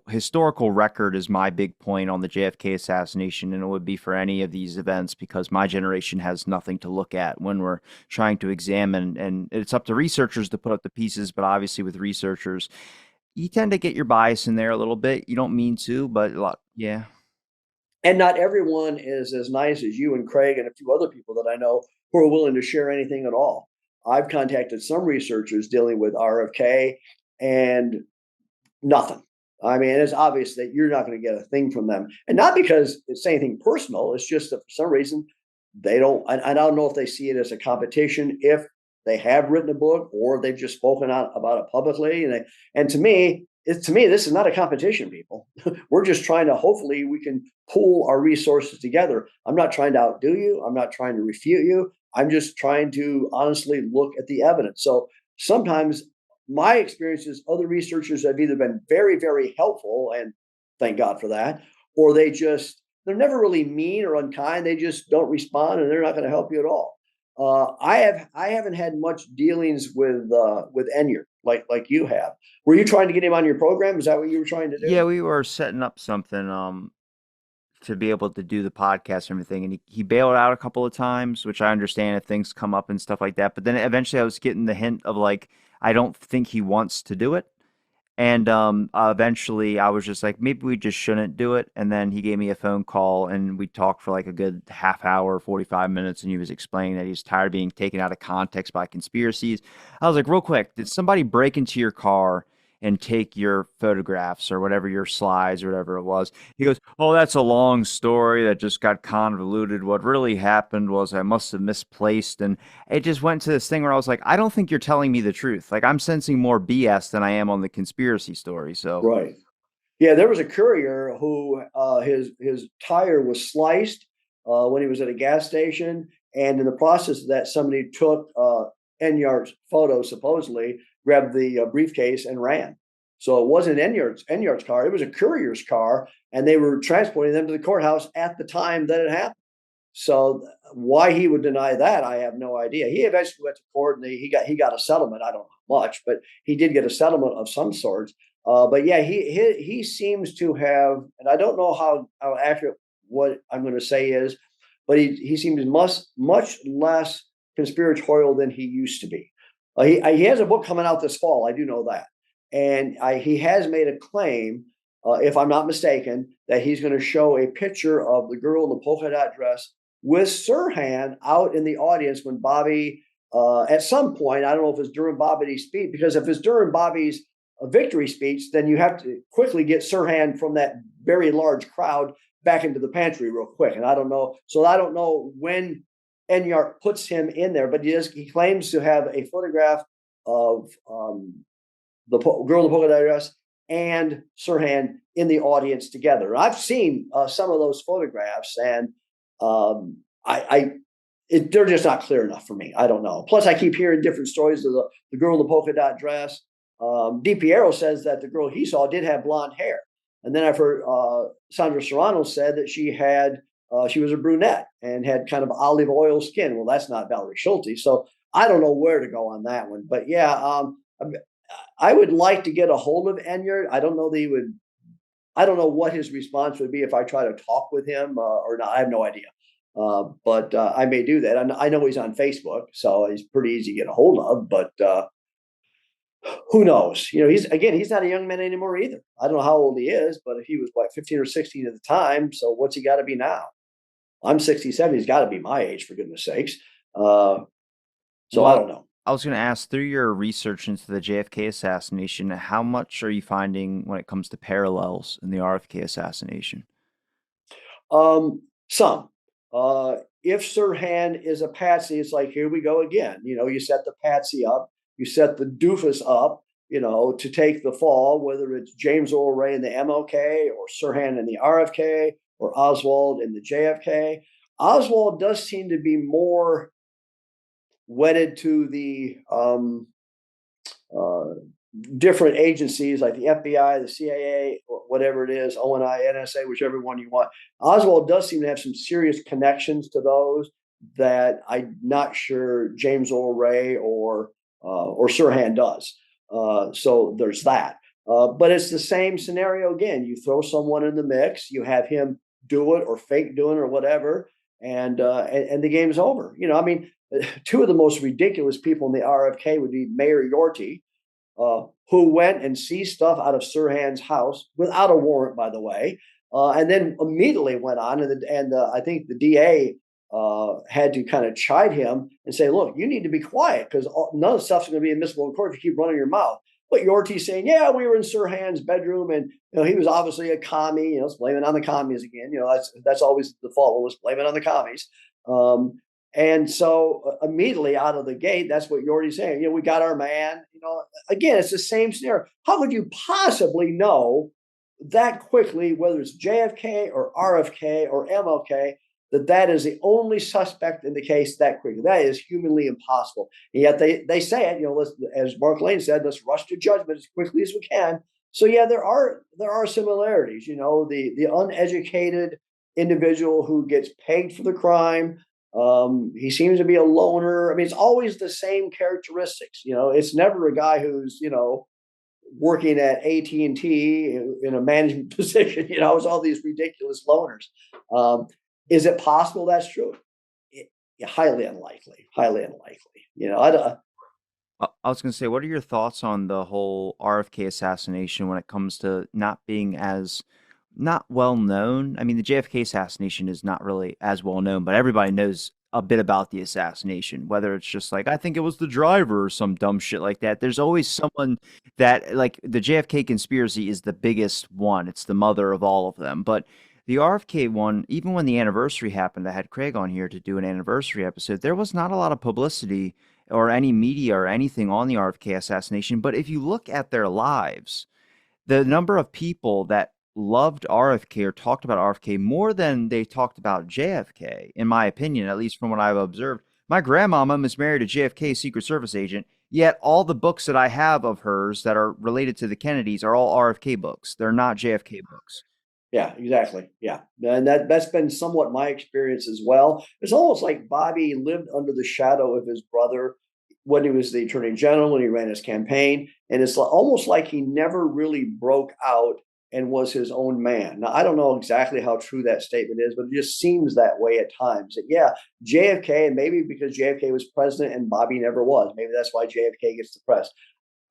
historical record is my big point on the JFK assassination, and it would be for any of these events because my generation has nothing to look at when we're trying to examine. And it's up to researchers to put up the pieces, but obviously with researchers, you tend to get your bias in there a little bit. You don't mean to, but a lot, yeah. And not everyone is as nice as you and Craig and a few other people that I know who are willing to share anything at all. I've contacted some researchers dealing with RFK and nothing. I mean, it's obvious that you're not going to get a thing from them. And not because it's anything personal. It's just that for some reason they don't, I don't know if they see it as a competition, if they have written a book or they've just spoken out about it publicly. And to me, this is not a competition, people. We're just trying to, hopefully we can pool our resources together. I'm not trying to outdo you. I'm not trying to refute you. I'm just trying to honestly look at the evidence. So sometimes my experience is other researchers have either been very, very helpful, and thank God for that, or they're never really mean or unkind. They just don't respond and they're not going to help you at all. I haven't had much dealings with Enyart like you have. Were you trying to get him on your program? Is that what you were trying to do? Yeah, we were setting up something to be able to do the podcast and everything, and he bailed out a couple of times, which I understand if things come up and stuff like that. But then eventually I was getting the hint of I don't think he wants to do it. And eventually I was just like, maybe we just shouldn't do it. And then he gave me a phone call and we talked for a good half hour, 45 minutes. And he was explaining that he's tired of being taken out of context by conspiracies. I was like, real quick, did somebody break into your car and take your photographs or whatever, your slides or whatever it was? He goes, oh, that's a long story that just got convoluted. What really happened was I must have misplaced. And it just went to this thing where I was like, I don't think you're telling me the truth. I'm sensing more BS than I am on the conspiracy story. So, right. Yeah, there was a courier who his tire was sliced when he was at a gas station. And in the process of that, somebody took Enyart's photo, supposedly, grabbed the briefcase and ran. So it wasn't Enyart's car. It was a courier's car, and they were transporting them to the courthouse at the time that it happened. So why he would deny that, I have no idea. He eventually went to court and he got a settlement. I don't know much, but he did get a settlement of some sort. But yeah, he seems to have, and I don't know how accurate what I'm going to say is, but he seems much less conspiratorial than he used to be. He has a book coming out this fall. I do know that. and he has made a claim, if I'm not mistaken, that he's going to show a picture of the girl in the polka dot dress with Sirhan out in the audience when Bobby, at some point, I don't know if it's during Bobby's speech, because if it's during Bobby's victory speech, then you have to quickly get Sirhan from that very large crowd back into the pantry real quick. And I don't know. So I don't know when Enyart puts him in there, but he claims to have a photograph of the girl in the polka dot dress and Sirhan in the audience together. I've seen some of those photographs, and I they're just not clear enough for me. I don't know. Plus, I keep hearing different stories of the girl in the polka dot dress. DiPiero says that the girl he saw did have blonde hair, and then I've heard Sandra Serrano said that she was a brunette and had kind of olive oil skin. Well, that's not Valerie Schulte, so I don't know where to go on that one. But yeah, I would like to get a hold of Enyart. I don't know that he would. I don't know what his response would be if I try to talk with him or not. I have no idea. But I may do that. I know he's on Facebook, so he's pretty easy to get a hold of. But who knows? He's not a young man anymore either. I don't know how old he is, but if he was 15 or 16 at the time, so what's he got to be now? I'm 67. He's got to be my age, for goodness sakes. So I Well, don't know. I was going to ask, through your research into the JFK assassination, how much are you finding when it comes to parallels in the RFK assassination? Some. If Sirhan is a patsy, it's like, here we go again. You set the patsy up, you set the doofus up, to take the fall, whether it's James Earl Ray in the MLK or Sirhan in the RFK or Oswald in the JFK. Oswald does seem to be more wedded to the different agencies like the FBI, the CIA, whatever it is, ONI, NSA, whichever one you want. Oswald does seem to have some serious connections to those that I'm not sure James Earl Ray or Sirhan does. So there's that. But it's the same scenario again. You throw someone in the mix, you have him do it or fake doing it or whatever, and the game's over. Two of the most ridiculous people in the RFK would be Mayor Yorty, who went and seized stuff out of Sirhan's house without a warrant, by the way, and then immediately went on. And I think the DA had to kind of chide him and say, look, you need to be quiet because none of the stuff's going to be admissible in court if you keep running your mouth. But Yorty's saying, yeah, we were in Sirhan's bedroom, and he was obviously a commie. It's blaming on the commies again. That's always the fault, was blaming on the commies. And so immediately out of the gate, that's what Yorty's saying. We got our man. Again, it's the same scenario. How could you possibly know that quickly, whether it's JFK or RFK or MLK, that is the only suspect in the case that quickly? That is humanly impossible. And yet they say it, as Mark Lane said, let's rush to judgment as quickly as we can. So yeah, there are similarities. The uneducated individual who gets pegged for the crime. He seems to be a loner. I mean, it's always the same characteristics. It's never a guy who's working at AT&T in a management position. It's all these ridiculous loners. Is it possible that's true? Highly unlikely. Highly unlikely. I was going to say, what are your thoughts on the whole RFK assassination when it comes to not being as not well known? I mean, the JFK assassination is not really as well known, but everybody knows a bit about the assassination, whether it's just like, I think it was the driver or some dumb shit like that. There's always someone that, like, the JFK conspiracy is the biggest one. It's the mother of all of them. But the RFK one, even when the anniversary happened, I had Craig on here to do an anniversary episode. There was not a lot of publicity or any media or anything on the RFK assassination. But if you look at their lives, the number of people that loved RFK or talked about RFK more than they talked about JFK, in my opinion, at least from what I've observed. My grandmama is married to JFK Secret Service agent, yet all the books that I have of hers that are related to the Kennedys are all RFK books. They're not JFK books. Yeah, exactly. Yeah. And that's been somewhat my experience as well. It's almost like Bobby lived under the shadow of his brother when he was the attorney general, when he ran his campaign. And it's almost like he never really broke out and was his own man. Now, I don't know exactly how true that statement is, but it just seems that way at times. That, yeah, JFK, and maybe because JFK was president and Bobby never was, maybe that's why JFK gets the press.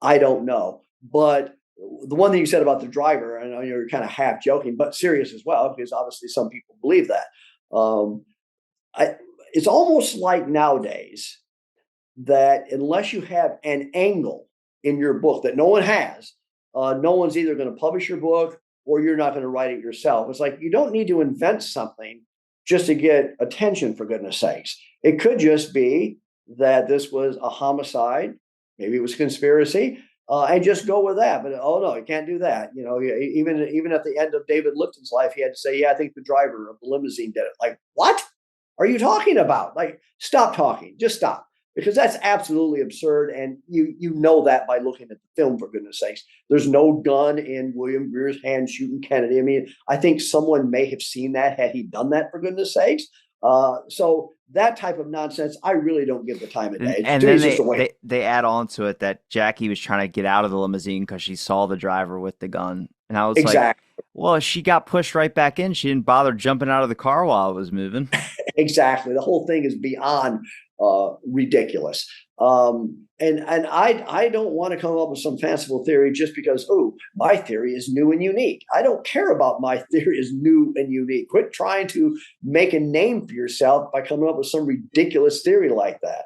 I don't know. But the one thing you said about the driver, I know you're kind of half joking, but serious as well, because obviously some people believe that. Um, I, it's almost like nowadays that unless you have an angle in your book that no one has, no one's either going to publish your book or you're not going to write it yourself. It's like you don't need to invent something just to get attention, for goodness sakes. It could just be that this was a homicide, maybe it was conspiracy, and just go with that. But oh no, you can't do that. You know, even at the end of David Lipton's life, he had to say, "Yeah, I think the driver of the limousine did it." Like, what are you talking about? Like, stop talking. Just stop, because that's absolutely absurd, and you know that by looking at the film. For goodness sakes, there's no gun in William Greer's hand shooting Kennedy. I mean, I think someone may have seen that had he done that. For goodness sakes, so that type of nonsense, I really don't give the time of day. And To me, then it's just a waste. they add on to it that Jackie was trying to get out of the limousine because she saw the driver with the gun. And I was like, Exactly. well, she got pushed right back in. She didn't bother jumping out of the car while it was moving. Exactly. The whole thing is beyond ridiculous. And I don't want to come up with some fanciful theory just because, oh, my theory is new and unique. I don't care about my theory is new and unique. Quit trying to make a name for yourself by coming up with some ridiculous theory like that.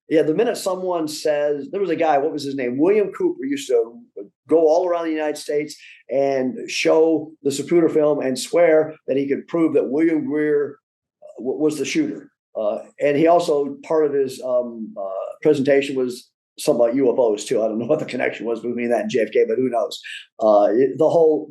Yeah, the minute someone says, there was a guy, what was his name? William Cooper used to go all around the United States and show the Zapruder film and swear that he could prove that William Greer was the shooter. And he also, part of his presentation was something about UFOs too. I don't know what the connection was between that and JFK, but who knows? The whole,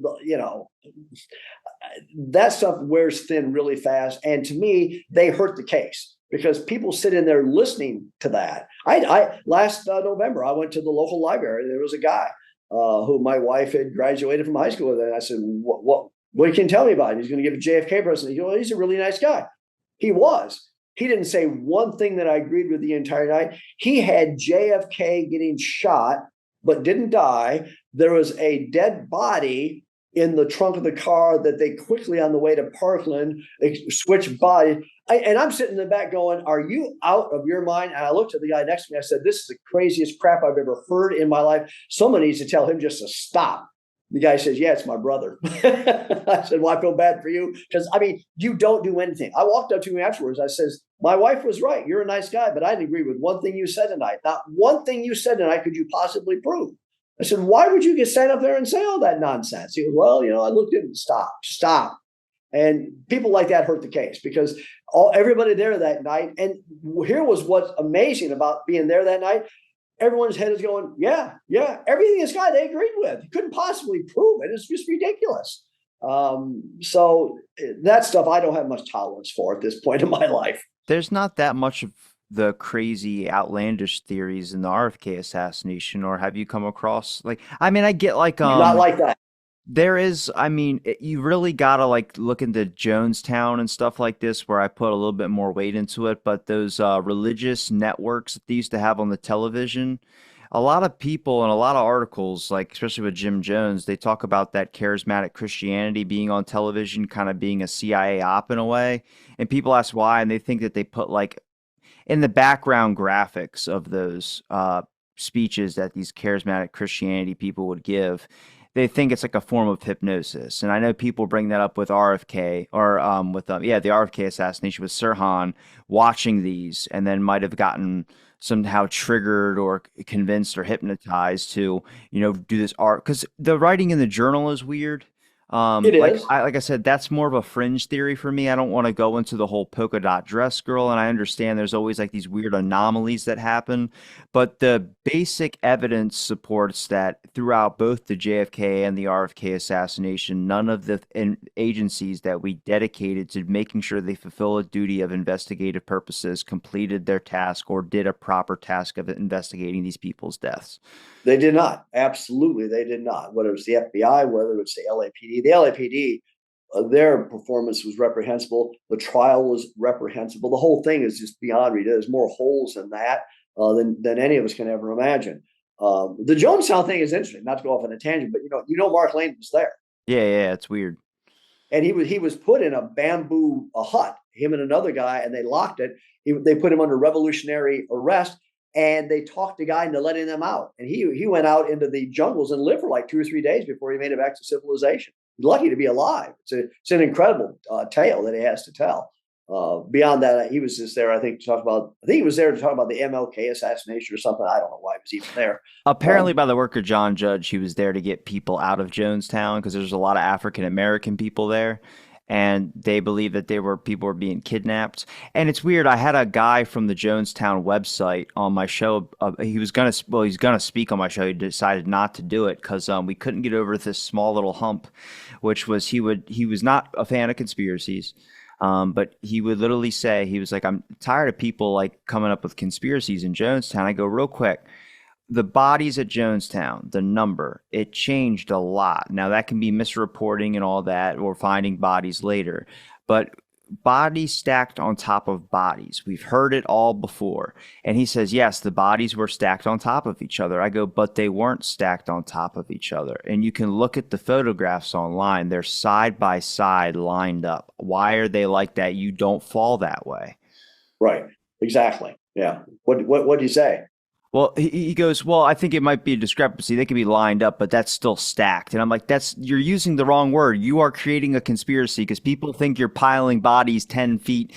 that stuff wears thin really fast. And to me, they hurt the case because people sit in there listening to that. I last November, I went to the local library. There was a guy who my wife had graduated from high school with. And I said, what can you tell me about him? He's going to give a JFK presentation. He goes, well, he's a really nice guy. He was. He didn't say one thing that I agreed with the entire night. He had JFK getting shot, but didn't die. There was a dead body in the trunk of the car that they quickly, on the way to Parkland, switched bodies. And I'm sitting in the back going, are you out of your mind? And I looked at the guy next to me. I said, this is the craziest crap I've ever heard in my life. Someone needs to tell him just to stop. The guy says, yeah, it's my brother. I said, well, I feel bad for you. Because, I mean, you don't do anything. I walked up to him afterwards. I says, my wife was right. You're a nice guy, but I didn't agree with one thing you said tonight. Not one thing you said tonight could you possibly prove. I said, why would you get stand up there and say all that nonsense? He goes, well, I looked at him. Stop. And people like that hurt the case because everybody there that night. And here was what's amazing about being there that night. Everyone's head is going, yeah. Everything this guy they agreed with. He couldn't possibly prove it. It's just ridiculous. So that stuff I don't have much tolerance for at this point in my life. There's not that much of the crazy outlandish theories in the RFK assassination, or have you come across like I mean I get like Not like that. there is, I mean, you really gotta like look into Jonestown and stuff like this, where I put a little bit more weight into it. But those religious networks that they used to have on the television, a lot of people and a lot of articles, like especially with Jim Jones, they talk about that charismatic Christianity being on television, kind of being a CIA op in a way. And people ask why, and they think that they put like in the background graphics of those speeches that these charismatic Christianity people would give, they think it's like a form of hypnosis. And I know people bring that up with RFK or with the RFK assassination with Sirhan watching these and then might have gotten somehow triggered or convinced or hypnotized to do this art because the writing in the journal is weird. It Like is. I said, that's more of a fringe theory for me. I don't want to go into the whole polka dot dress girl, and I understand there's always like these weird anomalies that happen, but the basic evidence supports that throughout both the JFK and the RFK assassination, none of the agencies that we dedicated to making sure they fulfill a duty of investigative purposes completed their task or did a proper task of investigating these people's deaths. They did not. Absolutely, they did not. Whether it's the FBI, whether it's the LAPD, their performance was reprehensible. The trial was reprehensible. The whole thing is just beyond read. There's more holes in that than any of us can ever imagine. The Jonestown thing is interesting. Not to go off on a tangent, but Mark Lane was there, Yeah, it's weird. and he was put in a bamboo hut. Him and another guy, and they locked it. They put him under revolutionary arrest. and they talked the guy into letting them out. And he went out into the jungles and lived for like 2 or 3 days before he made it back to civilization. Lucky to be alive. It's an incredible tale that he has to tell. Beyond that, he was just there, I think, to talk about. I think he was there to talk about the MLK assassination or something. I don't know why he was even there. Apparently, by the work of John Judge, he was there to get people out of Jonestown because there's a lot of African American people there, and they believe that people were being kidnapped. And it's weird. I had a guy from the Jonestown website on my show. He's gonna speak on my show. He decided not to do it because we couldn't get over this small little hump, which was he was not a fan of conspiracies. But he would literally say, he was like, I'm tired of people like coming up with conspiracies in Jonestown. I go, real quick, the bodies at Jonestown, the number, it changed a lot. Now that can be misreporting and all that, or finding bodies later, but bodies stacked on top of bodies. We've heard it all before. And he says, yes, the bodies were stacked on top of each other. I go, but they weren't stacked on top of each other. And you can look at the photographs online. They're side by side lined up. Why are they like that? You don't fall that way. Right. Exactly. Yeah. What do you say? Well, he goes, well, I think it might be a discrepancy. They can be lined up, but that's still stacked. And I'm like, you're using the wrong word. You are creating a conspiracy because people think you're piling bodies 10 feet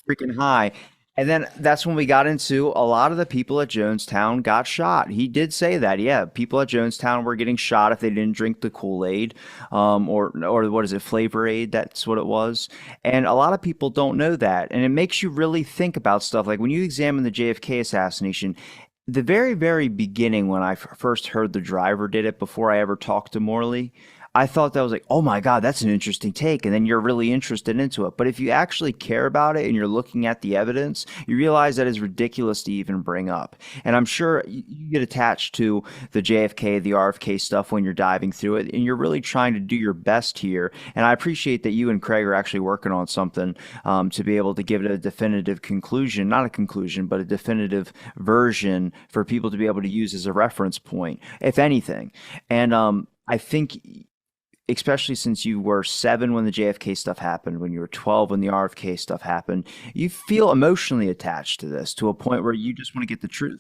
freaking high. And then that's when we got into a lot of the people at Jonestown got shot. He did say that, yeah, people at Jonestown were getting shot if they didn't drink the Kool-Aid, or what is it, Flavor Aid? That's what it was. And a lot of people don't know that, and it makes you really think about stuff. Like when you examine the JFK assassination, the very, very beginning, when I first heard the driver did it before I ever talked to Morley, I thought that was like, oh my God, that's an interesting take. And then you're really interested into it. But if you actually care about it and you're looking at the evidence, you realize that is ridiculous to even bring up. And I'm sure you get attached to the JFK, the RFK stuff when you're diving through it, and you're really trying to do your best here. And I appreciate that you and Craig are actually working on something to be able to give it a definitive conclusion, not a conclusion, but a definitive version for people to be able to use as a reference point, if anything. And I think, especially since you were 7 when the JFK stuff happened, when you were 12 when the RFK stuff happened, you feel emotionally attached to this to a point where you just want to get the truth.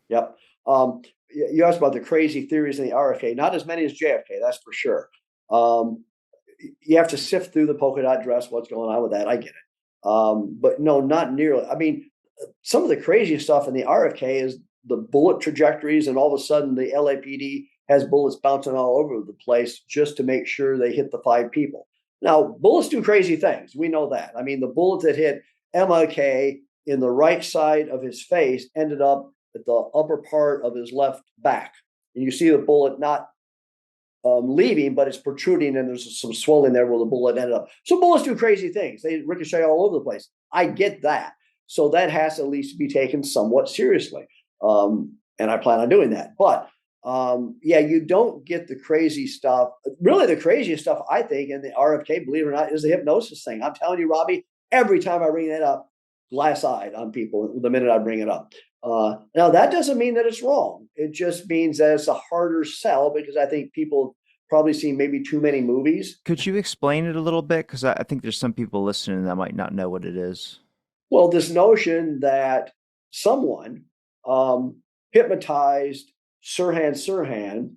Yep. You asked about the crazy theories in the RFK. Not as many as JFK, that's for sure. You have to sift through the polka dot dress, what's going on with that. I get it. But no, not nearly. I mean, some of the craziest stuff in the RFK is the bullet trajectories, and all of a sudden the LAPD has bullets bouncing all over the place just to make sure they hit the 5 people. Now, bullets do crazy things. We know that. I mean, the bullet that hit MLK in the right side of his face ended up at the upper part of his left back. And you see the bullet not leaving, but it's protruding, and there's some swelling there where the bullet ended up. So bullets do crazy things. They ricochet all over the place. I get that. So that has to at least be taken somewhat seriously. And I plan on doing that. But yeah, you don't get the crazy stuff. Really, the craziest stuff, I think, in the RFK, believe it or not, is the hypnosis thing. I'm telling you, Robbie, every time I bring that up, glass-eyed on people the minute I bring it up. Now, that doesn't mean that it's wrong. It just means that it's a harder sell because I think people probably seen maybe too many movies. Could you explain it a little bit? Because I think there's some people listening that might not know what it is. Well, this notion that someone hypnotized Sirhan,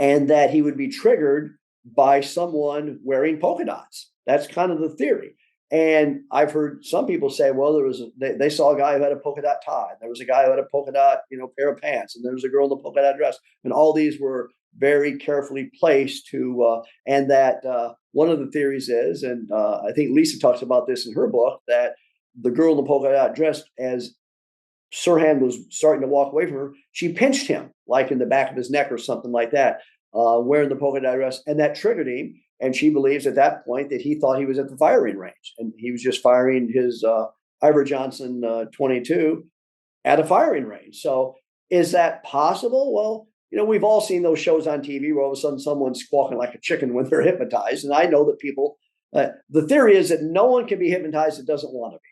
and that he would be triggered by someone wearing polka dots. That's kind of the theory. And I've heard some people say, well, they saw a guy who had a polka dot tie. There was a guy who had a polka dot, pair of pants, and there was a girl in a polka dot dress. And all these were very carefully placed to, and that one of the theories is, and I think Lisa talks about this in her book, that the girl in the polka dot dress, as Sirhan was starting to walk away from her, she pinched him, like in the back of his neck or something like that, wearing the polka dot dress, and that triggered him. And she believes at that point that he thought he was at the firing range, and he was just firing his Ivor Johnson 22 at a firing range. So is that possible? Well, we've all seen those shows on TV where all of a sudden someone's squawking like a chicken when they're hypnotized. And I know that people, the theory is that no one can be hypnotized that doesn't want to be.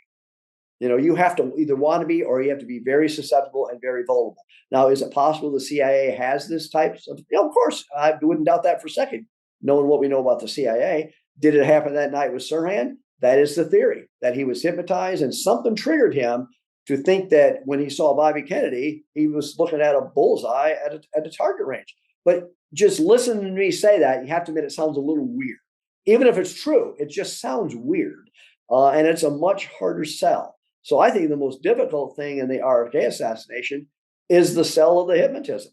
You have to either want to be, or you have to be very susceptible and very vulnerable. Now, is it possible the CIA has this type of? Of course, I wouldn't doubt that for a second. Knowing what we know about the CIA, did it happen that night with Sirhan? That is the theory, that he was hypnotized and something triggered him to think that when he saw Bobby Kennedy, he was looking at a bullseye at a target range. But just listening to me say that, you have to admit it sounds a little weird. Even if it's true, it just sounds weird. And it's a much harder sell. So I think the most difficult thing in the RFK assassination is the sell of the hypnotism.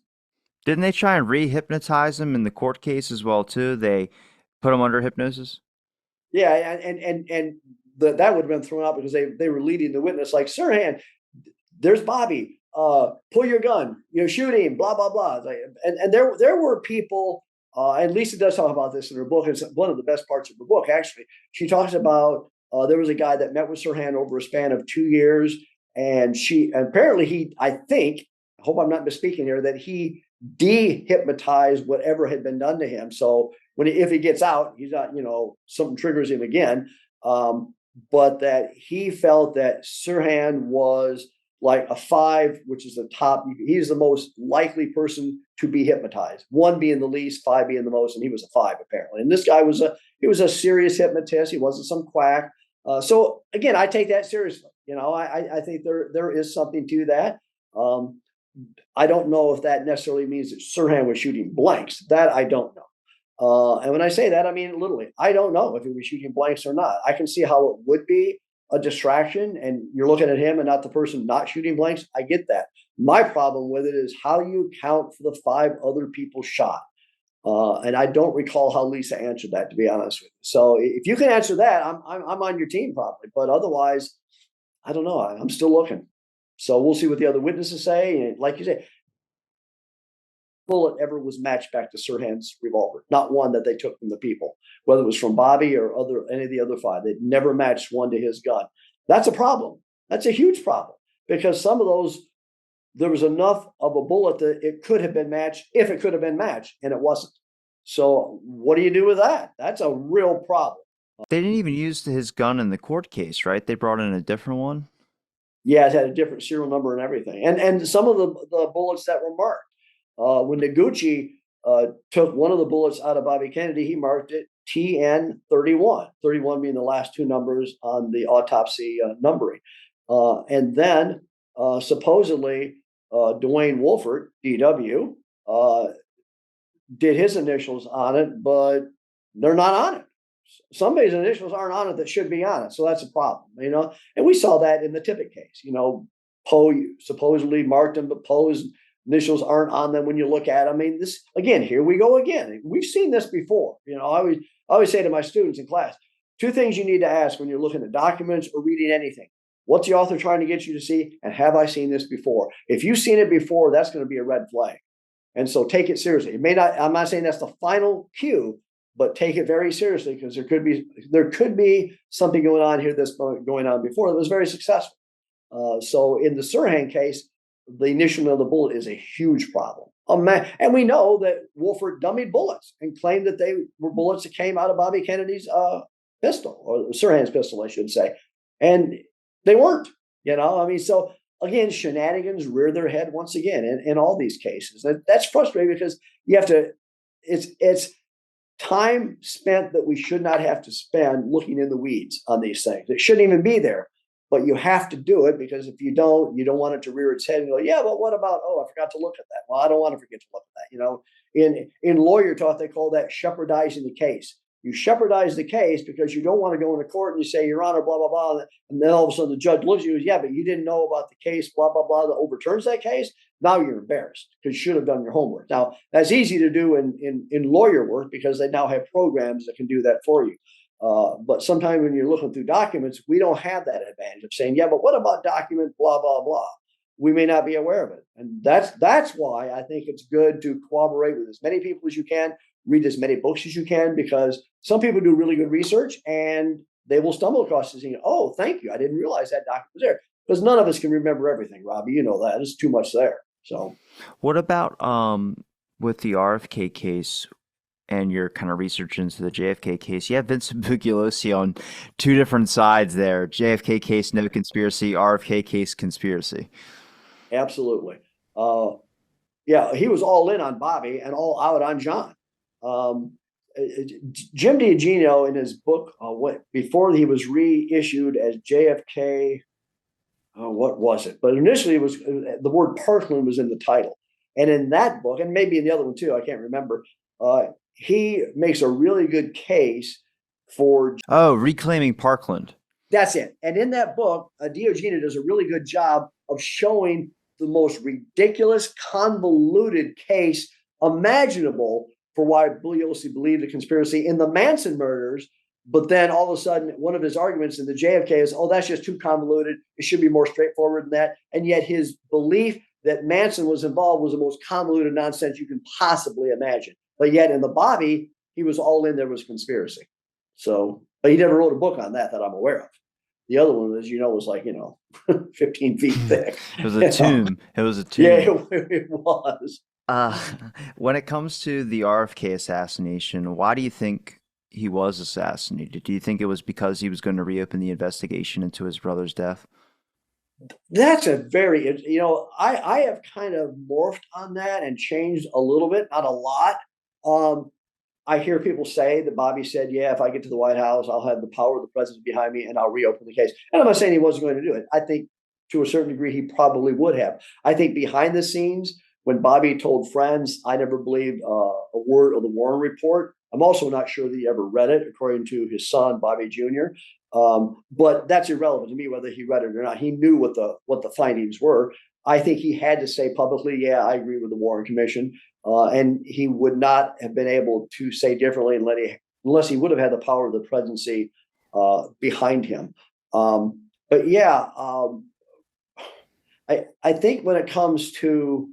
Didn't they try and re-hypnotize him in the court case as well too? They put him under hypnosis. Yeah, that would have been thrown out because they were leading the witness like, Sirhan, there's Bobby. Pull your gun. Shoot him. Blah blah blah. And there were people. And Lisa does talk about this in her book. It's one of the best parts of her book, actually. She talks about there was a guy that met with Sirhan over a span of 2 years, and I hope I'm not misspeaking here, that he de-hypnotized whatever had been done to him. So if he gets out, he's not, something triggers him again. But that he felt that Sirhan was like a 5, which is the top. He's the most likely person to be hypnotized. 1 being the least, 5 being the most, and he was a 5 apparently. And this guy was a serious hypnotist. He wasn't some quack. So again, I take that seriously. I think there is something to that. I don't know if that necessarily means that Sirhan was shooting blanks. That I don't know. And when I say that, I mean literally. I don't know if he was shooting blanks or not. I can see how it would be a distraction, and you're looking at him and not the person not shooting blanks. I get that. My problem with it is how you account for the 5 other people shot. And I don't recall how Lisa answered that, to be honest with you. So if you can answer that, I'm on your team probably. But otherwise, I don't know. I'm still looking. So we'll see what the other witnesses say. And like you say, bullet ever was matched back to Sirhan's revolver. Not one that they took from the people, whether it was from Bobby or any of the other 5. They'd never matched one to his gun. That's a problem. That's a huge problem, because some of those, there was enough of a bullet that it could have been matched if it could have been matched, and it wasn't. So what do you do with that? That's a real problem. They didn't even use his gun in the court case, right? They brought in a different one. Yeah, it had a different serial number and everything. And some of the bullets that were marked. When Noguchi took one of the bullets out of Bobby Kennedy, he marked it TN31, 31 being the last 2 numbers on the autopsy numbering. And then supposedly Dwayne Wolford, DW, did his initials on it, but they're not on it. Somebody's initials aren't on it that should be on it. So that's a problem, And we saw that in the Tippett case. Poe supposedly marked him, but Poe's initials aren't on them when you look at them. I mean, this again, here we go again. We've seen this before. I always say to my students in class, 2 things you need to ask when you're looking at documents or reading anything. What's the author trying to get you to see? And have I seen this before? If you've seen it before, that's going to be a red flag. And so take it seriously. It may not, I'm not saying that's the final cue, but take it very seriously, because there could be something going on here that's going on before that was very successful. So in the Sirhan case, the initial of the bullet is a huge problem. And we know that Wolford dummied bullets and claimed that they were bullets that came out of Bobby Kennedy's pistol, or Sirhan's pistol, I should say. And they weren't, so again, shenanigans rear their head once again in all these cases. That's frustrating, because you have to, it's time spent that we should not have to spend looking in the weeds on these things. It shouldn't even be there, but you have to do it, because if you don't want it to rear its head and go, yeah, but what about, I forgot to look at that. Well, I don't want to forget to look at that. In lawyer talk, they call that shepherdizing the case. You shepherdize the case because you don't want to go into court and you say, Your Honor, blah, blah, blah. And then all of a sudden the judge looks at you and goes, yeah, but you didn't know about the case, blah, blah, blah, that overturns that case. Now you're embarrassed because you should have done your homework. Now, that's easy to do in lawyer work, because they now have programs that can do that for you. But sometimes when you're looking through documents, we don't have that advantage of saying, yeah, but what about document blah, blah, blah? We may not be aware of it. And that's why I think it's good to cooperate with as many people as you can, read as many books as you can, because some people do really good research and they will stumble across this and oh, thank you. I didn't realize that document was there. Because none of us can remember everything, Robbie. You know that. There's too much there. So what about with the RFK case and your kind of research into the JFK case? You have Vincent Bugliosi on 2 different sides there. JFK case, no conspiracy. RFK case, conspiracy. Absolutely. Yeah, he was all in on Bobby and all out on John. Jim DiEugene in his book, before he was reissued as JFK, what was it? But initially, it was the word Parkland was in the title, and in that book, and maybe in the other one too, I can't remember. He makes a really good case for Oh, Reclaiming Parkland. that's it. And in that book, Diogenes does a really good job of showing the most ridiculous, convoluted case imaginable for why Bugliosi believed the conspiracy in the Manson murders. But then all of a sudden, one of his arguments in the JFK is, oh, that's just too convoluted. It should be more straightforward than that. And yet his belief that Manson was involved was the most convoluted nonsense you can possibly imagine. But yet in the Bobby, he was all in there was conspiracy. So, but he never wrote a book on that I'm aware of. The other one, as you know, was like, 15 feet thick. It was a tomb. It was a Yeah, tomb. it was. Uh, when it comes to the RFK assassination, why do you think he was assassinated? Do you think it was because he was going to reopen the investigation into his brother's death? That's a very, I have kind of morphed on that and changed a little bit, not a lot. Um, I hear people say that Bobby said, yeah, if I get to the White House, I'll have the power of the president behind me and I'll reopen the case. And I'm not saying he wasn't going to do it. I think to a certain degree, he probably would have. I think behind the scenes, when Bobby told friends, I never believed a word of the Warren report. I'm also not sure that he ever read it, according to his son, Bobby Jr. But that's irrelevant to me whether he read it or not. He knew what the findings were. I think he had to say publicly, yeah, I agree with the Warren Commission. And he would not have been able to say differently unless he would have had the power of the presidency behind him. But yeah, I think when it comes to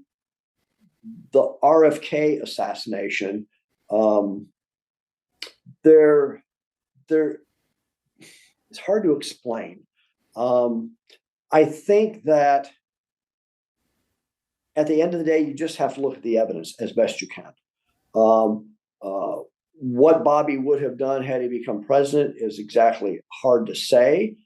the RFK assassination, there it's hard to explain. I think that at the end of the day, you just have to look at the evidence as best you can. What Bobby would have done had he become president is exactly hard to say.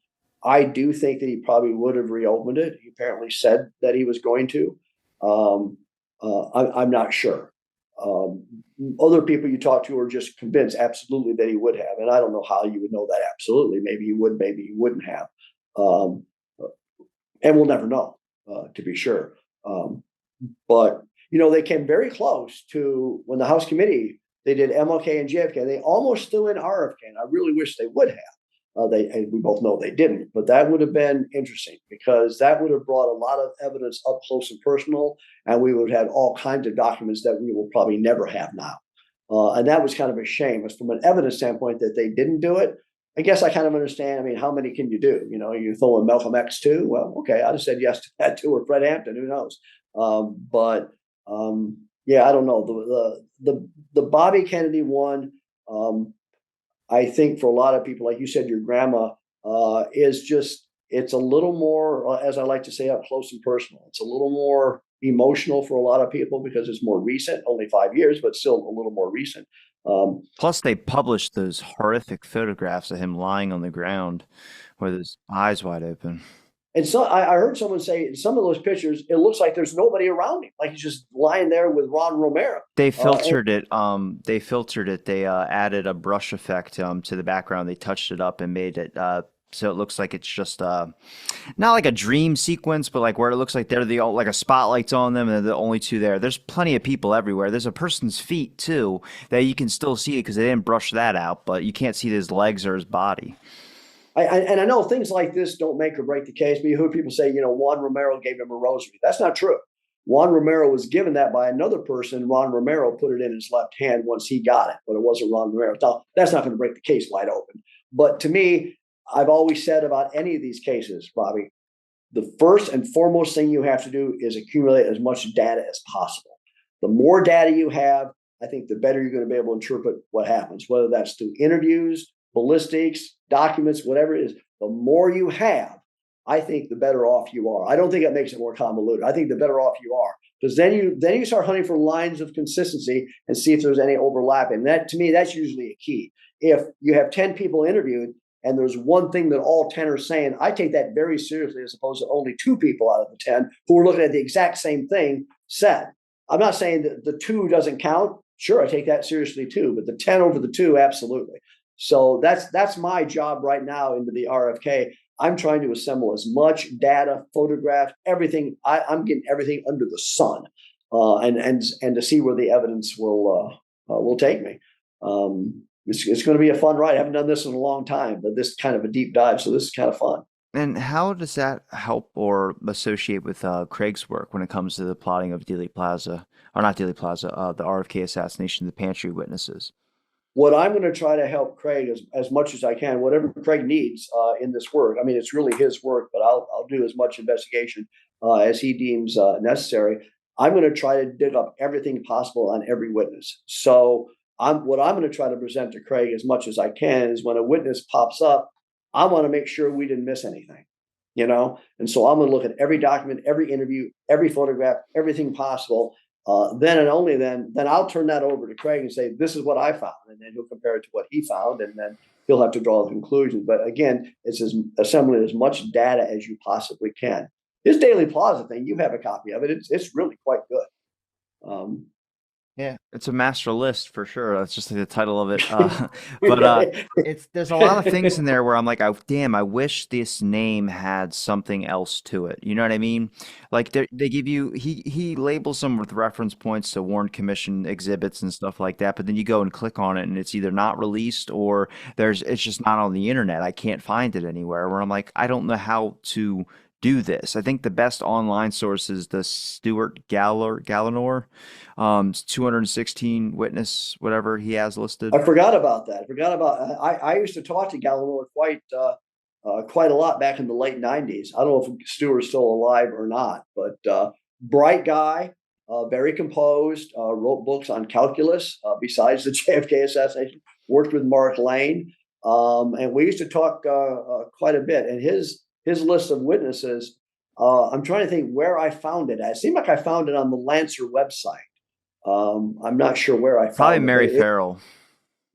I do think that he probably would have reopened it. He apparently said that he was going to. I'm not sure. Other people you talk to are just convinced absolutely that he would have. And I don't know how you would know that absolutely. Maybe he would, maybe he wouldn't have. And we'll never know, to be sure. But they came very close to when the House committee they did MLK and JFK. They almost threw in RFK, and I really wish they would have. And we both know they didn't, but that would have been interesting because that would have brought a lot of evidence up close and personal, and we would have had all kinds of documents that we will probably never have now. And that was kind of a shame. As from an evidence standpoint that they didn't do it. I guess I kind of understand. I mean, how many can you do? You throw in Malcolm X too. Well, okay, I'd have said yes to that too, or Fred Hampton. Who knows? Yeah, I don't know. The Bobby Kennedy one. I think for a lot of people, like you said, your grandma it's a little more, as I like to say, up close and personal. It's a little more emotional for a lot of people because it's more recent, only 5 years, but still a little more recent. Plus, they published those horrific photographs of him lying on the ground with his eyes wide open. And so I heard someone say in some of those pictures, it looks like there's nobody around him, like he's just lying there with Ron Romero. They filtered it. They filtered it. They added a brush effect to the background. They touched it up and made it so it looks like it's just not like a dream sequence, but like where it looks like they're like a spotlight's on them and they're the only two there. There's plenty of people everywhere. There's a person's feet too that you can still see it because they didn't brush that out, but you can't see his legs or his body. And I know things like this don't make or break the case, but you hear people say, Juan Romero gave him a rosary. That's not true. Juan Romero was given that by another person. Ron Romero put it in his left hand once he got it, but it wasn't Ron Romero. Now, that's not going to break the case wide open. But to me, I've always said about any of these cases, Bobby, the first and foremost thing you have to do is accumulate as much data as possible. The more data you have, I think the better you're going to be able to interpret what happens, whether that's through interviews, ballistics, documents, whatever it is. The more you have, I think the better off you are. I don't think that makes it more convoluted. I think the better off you are because then you start hunting for lines of consistency and see if there's any overlap. And that, to me, that's usually a key. If you have 10 people interviewed and there's one thing that all 10 are saying, I take that very seriously as opposed to only 2 people out of the 10 who are looking at the exact same thing said. I'm not saying that the 2 doesn't count. Sure, I take that seriously too, but the 10 over the 2, absolutely. So that's my job right now into the RFK. I'm trying to assemble as much data, photograph, everything. I'm getting everything under the sun, and to see where the evidence will take me. It's going to be a fun ride. I haven't done this in a long time, but this is kind of a deep dive, so this is kind of fun. And how does that help or associate with Craig's work when it comes to the plotting of Dealey Plaza, or not Dealey Plaza, the RFK assassination, the pantry witnesses? What I'm going to try to help Craig as much as I can, whatever Craig needs in this work. I mean, it's really his work, but I'll do as much investigation as he deems necessary. I'm going to try to dig up everything possible on every witness. So what I'm going to try to present to Craig as much as I can is when a witness pops up, I want to make sure we didn't miss anything, you know? And so I'm going to look at every document, every interview, every photograph, everything possible. Then and only then I'll turn that over to Craig and say, this is what I found. And then he'll compare it to what he found. And then he'll have to draw the conclusions. But again, it's assembling as much data as you possibly can. His Daily Plaza thing, you have a copy of it. It's really quite good. Um, Yeah, it's a master list for sure. That's just like the title of it. But yeah, it's there's a lot of things in there where I'm like, damn, I wish this name had something else to it. You know what I mean? Like they give you he labels them with reference points to Warren Commission exhibits and stuff like that. But then you go and click on it, and it's either not released or it's just not on the internet. I can't find it anywhere. Where I'm like, I don't know how to do this. I think the best online source is the Stuart Gallinor, 216 witness, whatever he has listed. I forgot about that. I forgot about. I used to talk to Gallimore quite a lot back in the late '90s. I don't know if Stewart's still alive or not, but bright guy, very composed. Wrote books on calculus. Besides the JFK assassination, worked with Mark Lane, and we used to talk quite a bit. And his list of witnesses. I'm trying to think where I found it. It seemed like I found it on the Lancer website. I'm not sure where I Probably found it, but Mary Farrell.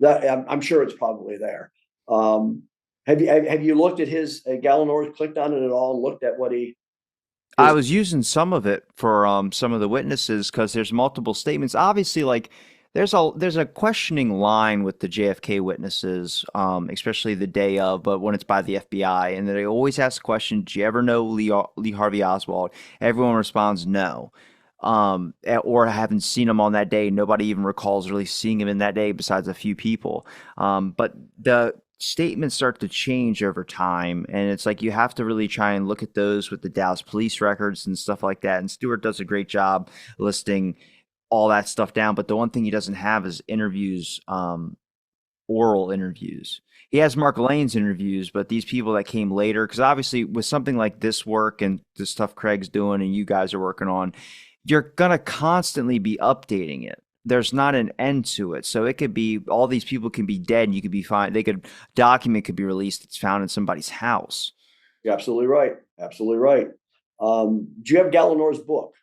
I'm sure it's probably there. Um, have you looked at his Gallinor? Clicked on it at all? And looked at what he I his? was using some of it for some of the witnesses because there's multiple statements. Obviously, like there's a questioning line with the JFK witnesses, especially the day of, but when it's by the FBI, and they always ask the question, "Do you ever know Lee Harvey Oswald?" Everyone responds no. Or haven't seen him on that day. Nobody even recalls really seeing him in that day besides a few people. But the statements start to change over time, and it's like you have to really try and look at those with the Dallas police records and stuff like that. And Stewart does a great job listing all that stuff down. But the one thing he doesn't have is interviews, oral interviews. He has Mark Lane's interviews, but these people that came later, because obviously with something like this work and the stuff Craig's doing and you guys are working on, you're going to constantly be updating it. There's not an end to it. So it could be all these people can be dead and you could be fine. They could document could be released. It's found in somebody's house. You're absolutely right. Absolutely right. Do you have Gallinor's book?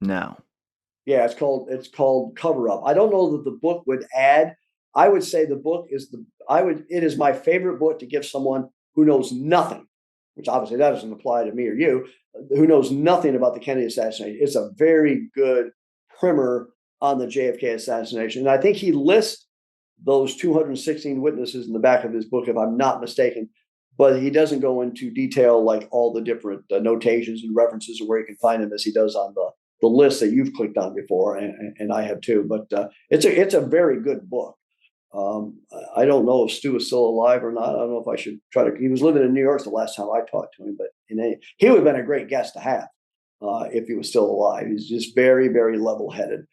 No. Yeah, it's called Cover Up. I don't know that the book would add. I would say the book is the I would it is my favorite book to give someone who knows nothing, which obviously that doesn't apply to me or you, who knows nothing about the Kennedy assassination. It's a very good primer on the JFK assassination. And I think he lists those 216 witnesses in the back of his book, if I'm not mistaken. But he doesn't go into detail like all the different notations and references of where you can find them as he does on the list that you've clicked on before, and I have too. But it's a very good book. I don't know if Stu is still alive or not. I don't know if I should try to. He was living in New York the last time I talked to him, but he would have been a great guest to have if he was still alive. He's just very, very level-headed.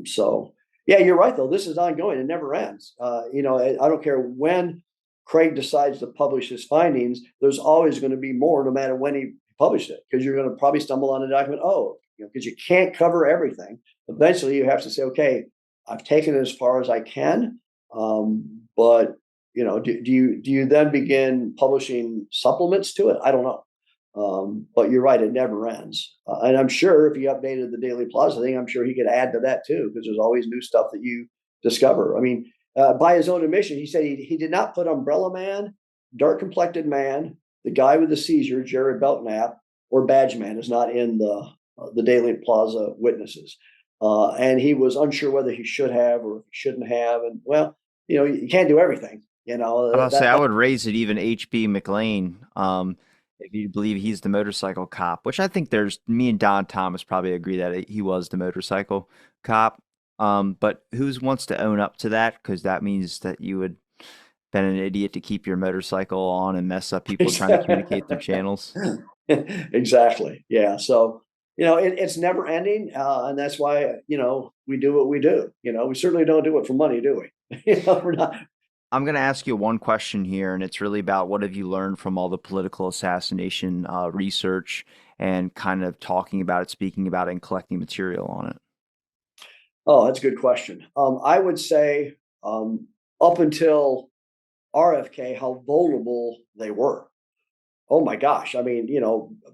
So yeah, you're right though. This is ongoing; it never ends. I don't care when Craig decides to publish his findings. There's always going to be more, no matter when he published it, because you're going to probably stumble on a document. Oh, because you can't cover everything. Eventually, you have to say, okay, I've taken it as far as I can. But do you then begin publishing supplements to it? I don't know. But you're right, it never ends. And I'm sure if you updated the Daily Plaza thing, I'm sure he could add to that too, because there's always new stuff that you discover. I mean, by his own admission, he said he did not put Umbrella Man, Dark Complected Man, the guy with the seizure, Jared Belknap, or Badge Man is not in the Daily Plaza witnesses. And he was unsure whether he should have or shouldn't have. And well, you can't do everything. I know about to say that I that would raise it even HB McLean, if you believe he's the motorcycle cop, which I think there's me and Don Thomas probably agree that he was the motorcycle cop. But who wants to own up to that? Because that means that you would been an idiot to keep your motorcycle on and mess up people trying to communicate through channels. exactly. Yeah. So, it's never ending. And that's why, we do what we do. We certainly don't do it for money, do we? We're not. I'm going to ask you one question here, and it's really about what have you learned from all the political assassination research and kind of talking about it, speaking about it, and collecting material on it. Oh, that's a good question. I would say, up until RFK, how vulnerable they were. Oh my gosh. I mean,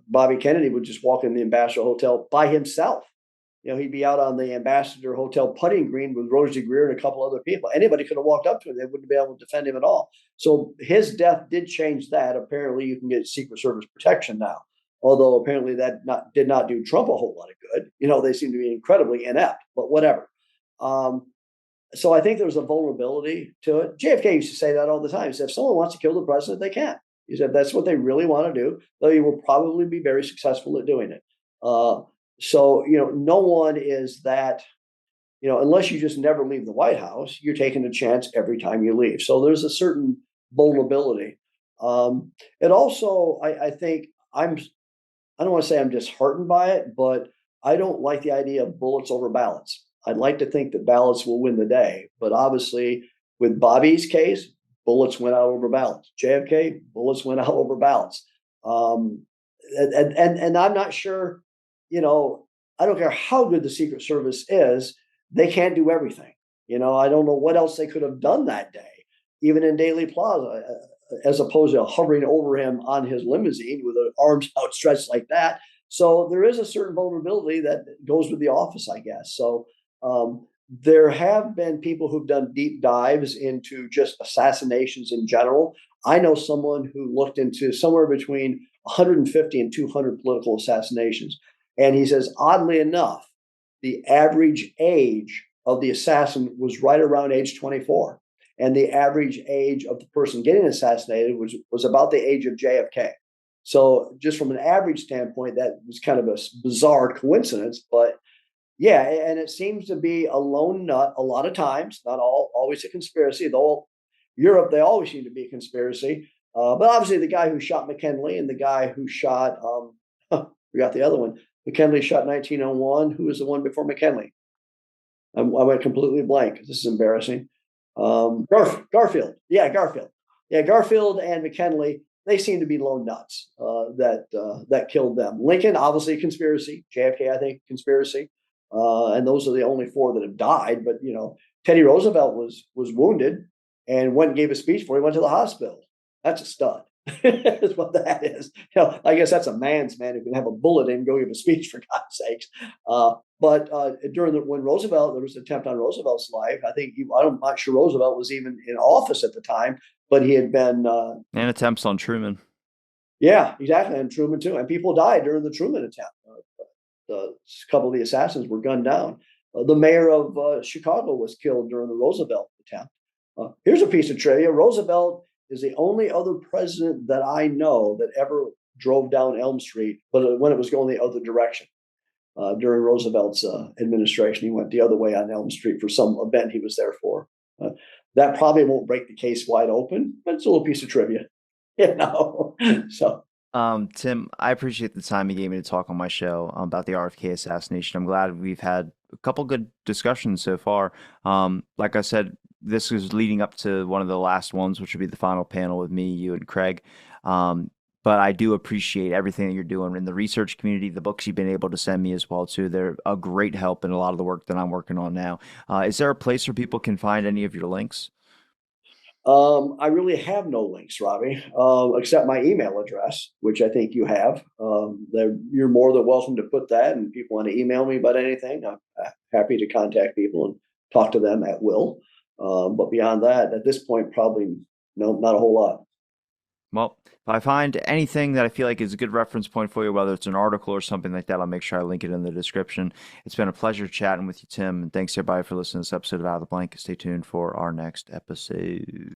Bobby Kennedy would just walk in the Ambassador Hotel by himself. He'd be out on the Ambassador Hotel putting green with Rosie Greer and a couple other people. Anybody could have walked up to him. They wouldn't be able to defend him at all. So his death did change that. Apparently, you can get Secret Service protection now. Although apparently did not do Trump a whole lot of good. They seem to be incredibly inept, but whatever. Um, so I think there's a vulnerability to it. JFK used to say that all the time. He said, if someone wants to kill the president, they can. He said, that's what they really want to do, though you will probably be very successful at doing it. So, no one is that, unless you just never leave the White House, you're taking a chance every time you leave. So there's a certain vulnerability. It also, I think I don't want to say I'm disheartened by it, but I don't like the idea of bullets over ballots. I'd like to think that ballots will win the day, but obviously, with Bobby's case, bullets went out over ballots. JFK, bullets went out over ballots. Um, and I'm not sure, I don't care how good the Secret Service is, they can't do everything. I don't know what else they could have done that day, even in Daley Plaza, as opposed to hovering over him on his limousine with the arms outstretched like that. So there is a certain vulnerability that goes with the office, I guess. So there have been people who've done deep dives into just assassinations in general. I know someone who looked into somewhere between 150 and 200 political assassinations. And he says, oddly enough, the average age of the assassin was right around age 24. And the average age of the person getting assassinated was about the age of JFK. So, just from an average standpoint, that was kind of a bizarre coincidence. But yeah, and it seems to be a lone nut a lot of times, not always a conspiracy, though Europe, they always seem to be a conspiracy. But obviously, the guy who shot McKinley and the guy who shot, forgot the other one. McKinley shot 1901. Who was the one before McKinley? I went completely blank. This is embarrassing. Garfield. Yeah, Garfield. Yeah, Garfield and McKinley. They seem to be lone nuts that killed them. Lincoln, obviously, conspiracy. JFK, I think, conspiracy. And those are the only four that have died. But Teddy Roosevelt was wounded and went and gave a speech before he went to the hospital. That's a stud. Is what that is. I guess that's a man's man who can have a bullet in and go give a speech for God's sakes. But when Roosevelt, there was an attempt on Roosevelt's life. I'm not sure Roosevelt was even in office at the time, but he had been. And attempts on Truman. Yeah, exactly, and Truman too. And people died during the Truman attempt. A couple of the assassins were gunned down. The mayor of Chicago was killed during the Roosevelt attempt. Here's a piece of trivia: Roosevelt is the only other president that I know that ever drove down Elm Street, but when it was going the other direction. During Roosevelt's administration, he went the other way on Elm Street for some event he was there for. That probably won't break the case wide open, but it's a little piece of trivia, you know. So Tim, I appreciate the time you gave me to talk on my show about the RFK assassination. I'm glad we've had a couple good discussions so far. Like I said, this is leading up to one of the last ones, which would be the final panel with me, you, and Craig. But I do appreciate everything that you're doing in the research community, the books you've been able to send me as well too. They're a great help in a lot of the work that I'm working on now. Is there a place where people can find any of your links? I really have no links, Robbie, except my email address, which I think you have. You're more than welcome to put that, and people want to email me about anything. I'm happy to contact people and talk to them at will. But beyond that, at this point, probably no, not a whole lot. Well, if I find anything that I feel like is a good reference point for you, whether it's an article or something like that, I'll make sure I link it in the description. It's been a pleasure chatting with you, Tim, and thanks everybody for listening to this episode of Out of the Blank. Stay tuned for our next episode.